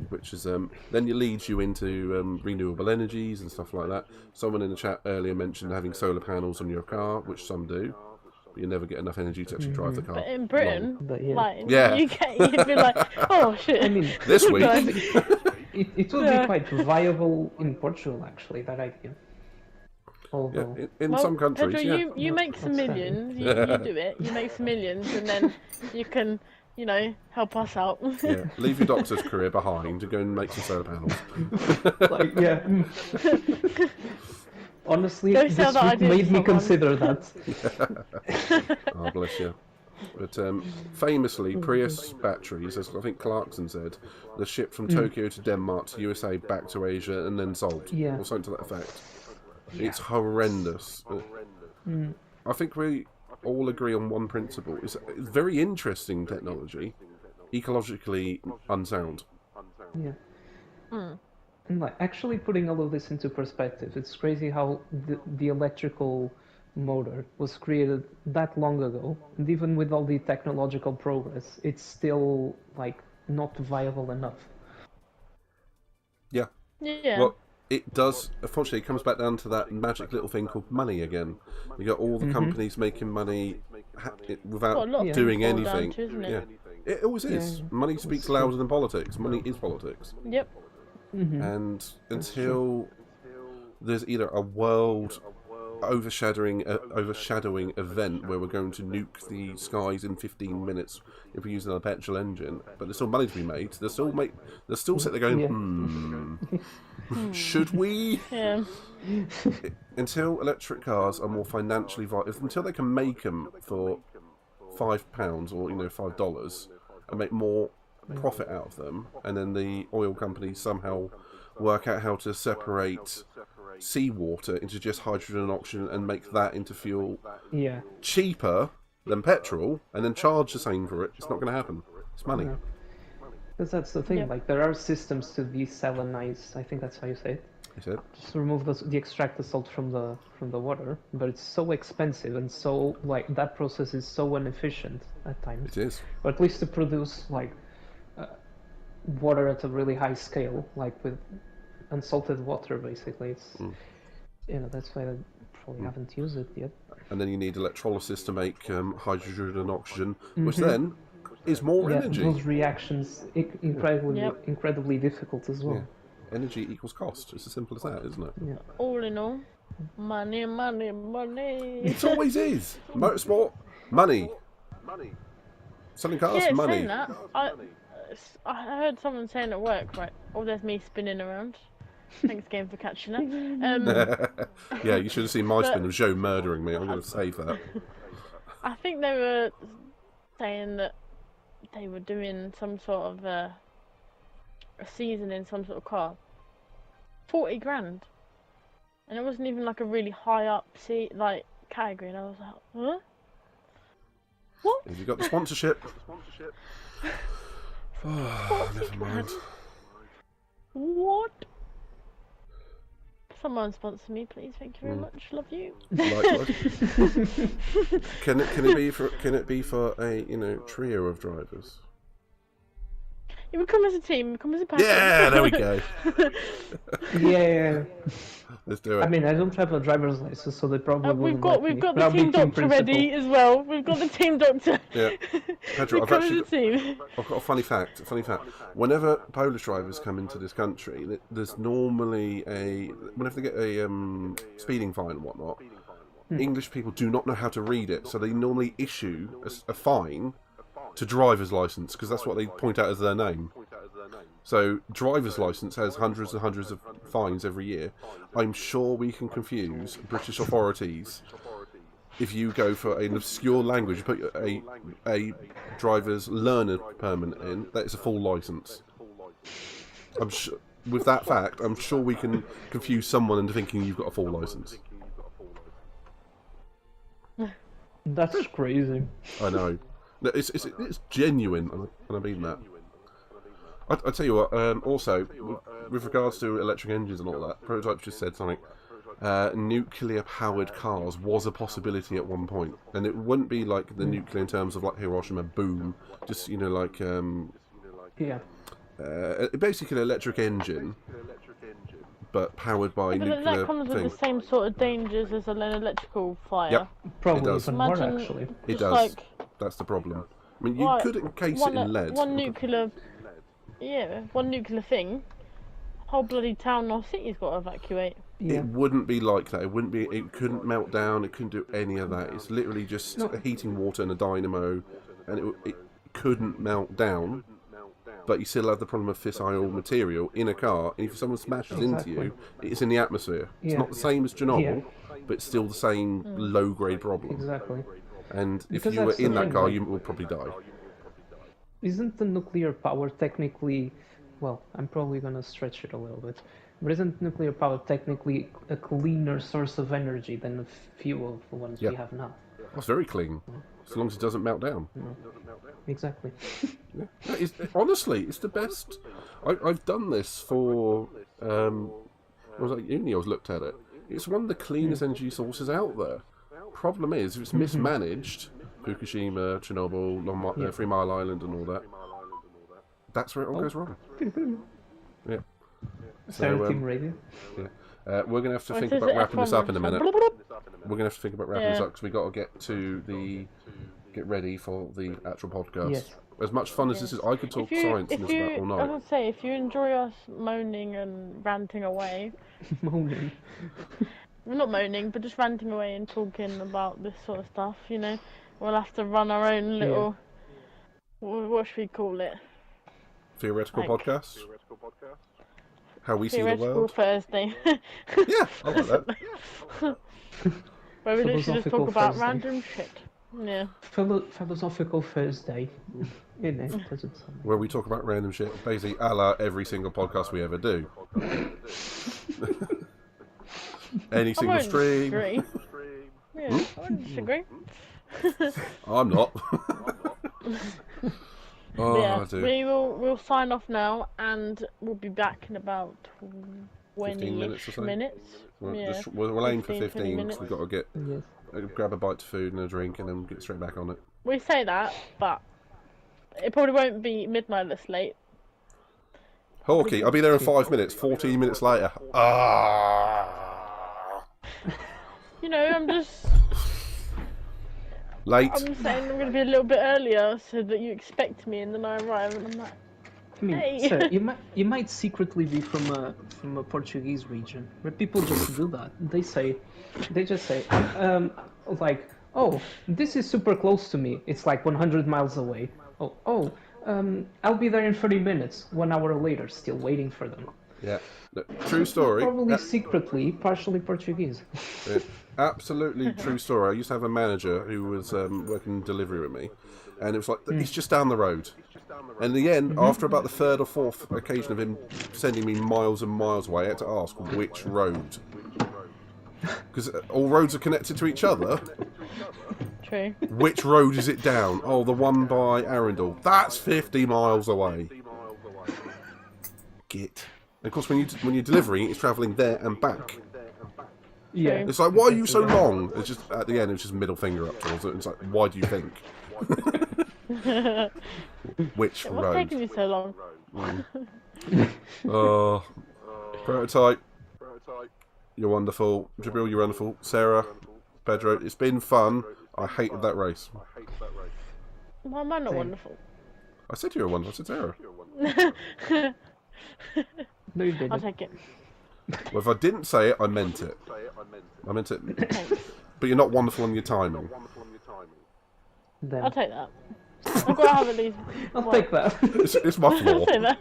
Which is then it leads you into renewable energies and stuff like that. Someone in the chat earlier mentioned having solar panels on your car, which some do, but you never get enough energy to actually drive the car. but in Britain, like in Yeah. the UK, you'd be like, oh shit. I mean, This week, it would be quite viable in Portugal, actually, that idea. Although, in some countries, Pedro, you make some Not millions. You do it. You make some millions, and then you can, help us out. yeah, leave your doctor's career behind to go and make some solar panels. Honestly, Go this sell that week idea to made me someone. consider that. Oh, bless you. But famously, Prius batteries, as I think Clarkson said, they're shipped from Tokyo to Denmark to USA, back to Asia, and then sold. Yeah. Or something to that effect. It's horrendous. I think we all agree on one principle. It's very interesting technology, ecologically unsound. Yeah. And like actually putting all of this into perspective, it's crazy how the electrical motor was created that long ago, and even with all the technological progress, it's still like not viable enough. Yeah. Yeah. Well, it does. Unfortunately, it comes back down to that magic little thing called money again. You got all the companies making money without doing fall down anything. to, isn't it? It always is. Money speaks louder than politics. Money is politics. Yep. And until there's either a world overshadowing event where we're going to nuke the skies in 15 minutes if we're using a petrol engine, but there's still money to be made. They'll still sit there going, should we? Yeah. Until electric cars are more financially viable, until they can make them for £5 or $5 and make more profit out of them, and then the oil companies somehow work out how to separate seawater into just hydrogen and oxygen and make that into fuel cheaper than petrol, and then charge the same for it. It's not going to happen. It's money. Because that's the thing. Like there are systems to desalinize. I think that's how you say it. Is it? Just remove extract the salt from the water, but it's so expensive and so like that process is so inefficient at times. It is. Or at least to produce like water at a really high scale, like with unsalted water, basically. It's that's why I probably haven't used it yet. And then you need electrolysis to make hydrogen and oxygen, which then is more energy. Those reactions incredibly difficult as well. Yeah. Energy equals cost. It's as simple as that, isn't it? Yeah. All in all, money, money, money. It always is. Motorsport, money. Selling cars, money. Saying that, I heard someone saying at work, right? Oh, there's me spinning around. Thanks, game, for catching that. Yeah, you should have seen my spin of Joe murdering me. I'm going to save that. I think they were saying that they were doing some sort of a season in some sort of car. 40 grand. And it wasn't even like a really high up category, and I was like, huh? What? Have you got the sponsorship? Oh, never mind. What? Someone sponsor me, please. Thank you very much. Love you. Likewise. Can it be for a trio of drivers? We come as a team. We come as a package. Yeah, there we go. Yeah. Let's do it. I mean, I don't have a driver's license, so they probably We've wouldn't got let me. the But I'll be team doctor principal. ready as well. We've got the team doctor. Yeah. Pedro, We I've come as actually a team. I've got a funny fact. Whenever Polish drivers come into this country, there's normally whenever they get a speeding fine and whatnot, English people do not know how to read it, so they normally issue a fine to driver's license because that's what they point out as their name. So driver's license has hundreds and hundreds of fines every year. I'm sure we can confuse British authorities if you go for an obscure language, you put a driver's learner permit in, that is a full license. With that fact, I'm sure we can confuse someone into thinking you've got a full license. That's crazy. I know. No, it's genuine, and I mean that. I tell you what. Also, with regards to electric engines and all that, Prototype just said something. Nuclear-powered cars was a possibility at one point, and it wouldn't be like the nuclear in terms of like Hiroshima boom, just like Yeah. basically an electric engine, but powered by But nuclear that comes with thing. the same sort of dangers as an electrical fire. Yep, Probably it does. even more, Imagine actually. It just does. like That's the problem. I mean, you Right, could encase it in lead. one nuclear thing, whole bloody town or city's got to evacuate. Yeah. It wouldn't be like that. It wouldn't be. It couldn't melt down. It couldn't do any of that. It's literally just heating water and a dynamo, and it couldn't melt down. But you still have the problem of fissile material in a car. And if someone smashes into you, it's in the atmosphere. It's Yeah. not the same as Chernobyl, Yeah. but it's still the same low-grade problem. Exactly. And if Because you were that's the in that thing, car, like- you will probably die. Isn't the nuclear power technically... Well, I'm probably going to stretch it a little bit. But isn't nuclear power technically a cleaner source of energy than a few of the ones Yeah. we have now? It's very clean, as long as it doesn't melt down. Exactly. Yeah. No, honestly, it's the best. I've done this for. I was at uni. I was looked at it. It's one of the cleanest energy sources out there. Problem is, if it's mismanaged, Fukushima, Chernobyl, 3 Mile Island, and all that, that's where it all goes wrong. Yeah. Sorry, Team Radio. Yeah. We're gonna have to think This is about it, wrapping this up in a minute. F1 was- We're gonna have to think about wrapping this Yeah. up because we got to get ready for the actual podcast. Yes. As much fun as this is, I could talk science in this about all I night. would say, if you enjoy us moaning and ranting away, Moaning. well, not moaning, but just ranting away and talking about this sort of stuff, we'll have to run our own little, what should we call it? Theoretical Like- podcast. How we see the Theoretical world. Thursday. Yeah, I like that. Where we literally just Philosophical talk about Thursday. random shit. Yeah. Philosophical Thursday. In it, does it sound? Where we talk about random shit, basically a la every single podcast we ever do. Any I single won't stream. disagree. Yeah, I wouldn't disagree. I'm not. Oh, Yeah, dear. we'll sign off now, and we'll be back in about 15 minutes or 20-ish so? minutes. Yeah. We'll aim for 15, 20 15 minutes. because we've got to get Yes. grab a bite of food and a drink and then get straight back on it. We say that, but it probably won't be midnight this late. Hawkey, I'll be there in 5 minutes. 14 minutes later. I'm just Late. saying I'm going to be a little bit earlier so that you expect me, and then I arrive and I'm like, I mean, Hey. sir, you might secretly be from a Portuguese region where people just do that. They just say, like, oh, this is super close to me. It's like 100 miles away. I'll be there in 30 minutes. 1 hour later, still waiting for them. Yeah. Look, true story. Probably secretly, partially Portuguese. Yeah, absolutely true story. I used to have a manager who was working delivery with me, and it was like, it's just down the road. And in the end, after about the third or fourth occasion of him sending me miles and miles away, I had to ask which road. Because all roads are connected to each other. true. Which road is it down? Oh, the one by Arundel. That's 50 miles away. Git. And of course, when you're delivering, it's travelling there and back. Yeah. It's like, why are you so long? It's just at the end, it's just middle finger up towards it. It's like, why do you think? Which What's road? taking you so long? Prototype. You're wonderful. Jabril, you're wonderful. Sarah, Pedro, it's been fun. I hated that race. Why am I not Same. wonderful? I said you were wonderful. I said Sarah. No, you didn't. I'll take it. Well, if I didn't say it, I meant it. I meant it. But you're not wonderful on your timing. Damn. I'll take that. I've got to have at least. I'll take that. It's my I'll flaw. take that.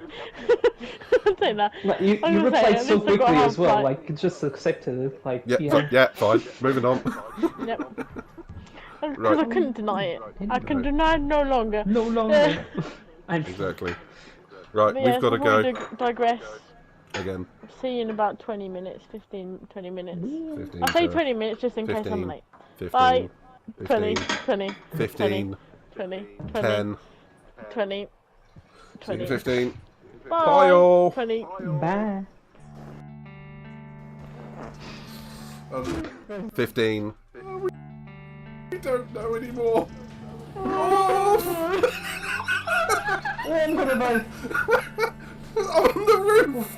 I'll take that. Like, you I was gonna say, replied at so least I've got quickly half as well, right. like, just accepted it. Like, Yeah, fine. Moving on. Yep. Because Right. I couldn't deny it. I can deny it no longer. No longer. I'm Exactly. Right, But we've yeah, got to before we go digress. again. See you in about 20 minutes, 15, 20 minutes. 15. I'll say Sarah. 20 minutes just in case 15, I'm late. 15, Bye. 20, 15, 20, 15, 20, 10, 20, 20. 15. Bye. Bye all. 20. Bye. 15. We don't know anymore. Oh, I'm gonna die. on the roof.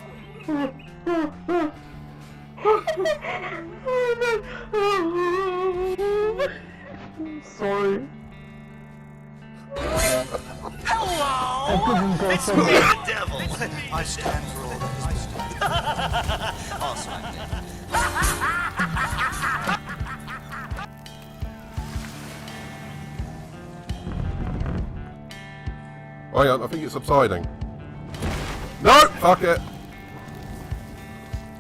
Sorry. Hello! It's me, the devil! I stand for all that is awesome. Hang on, I think it's subsiding. No! Fuck it!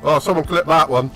Oh, someone clip that one.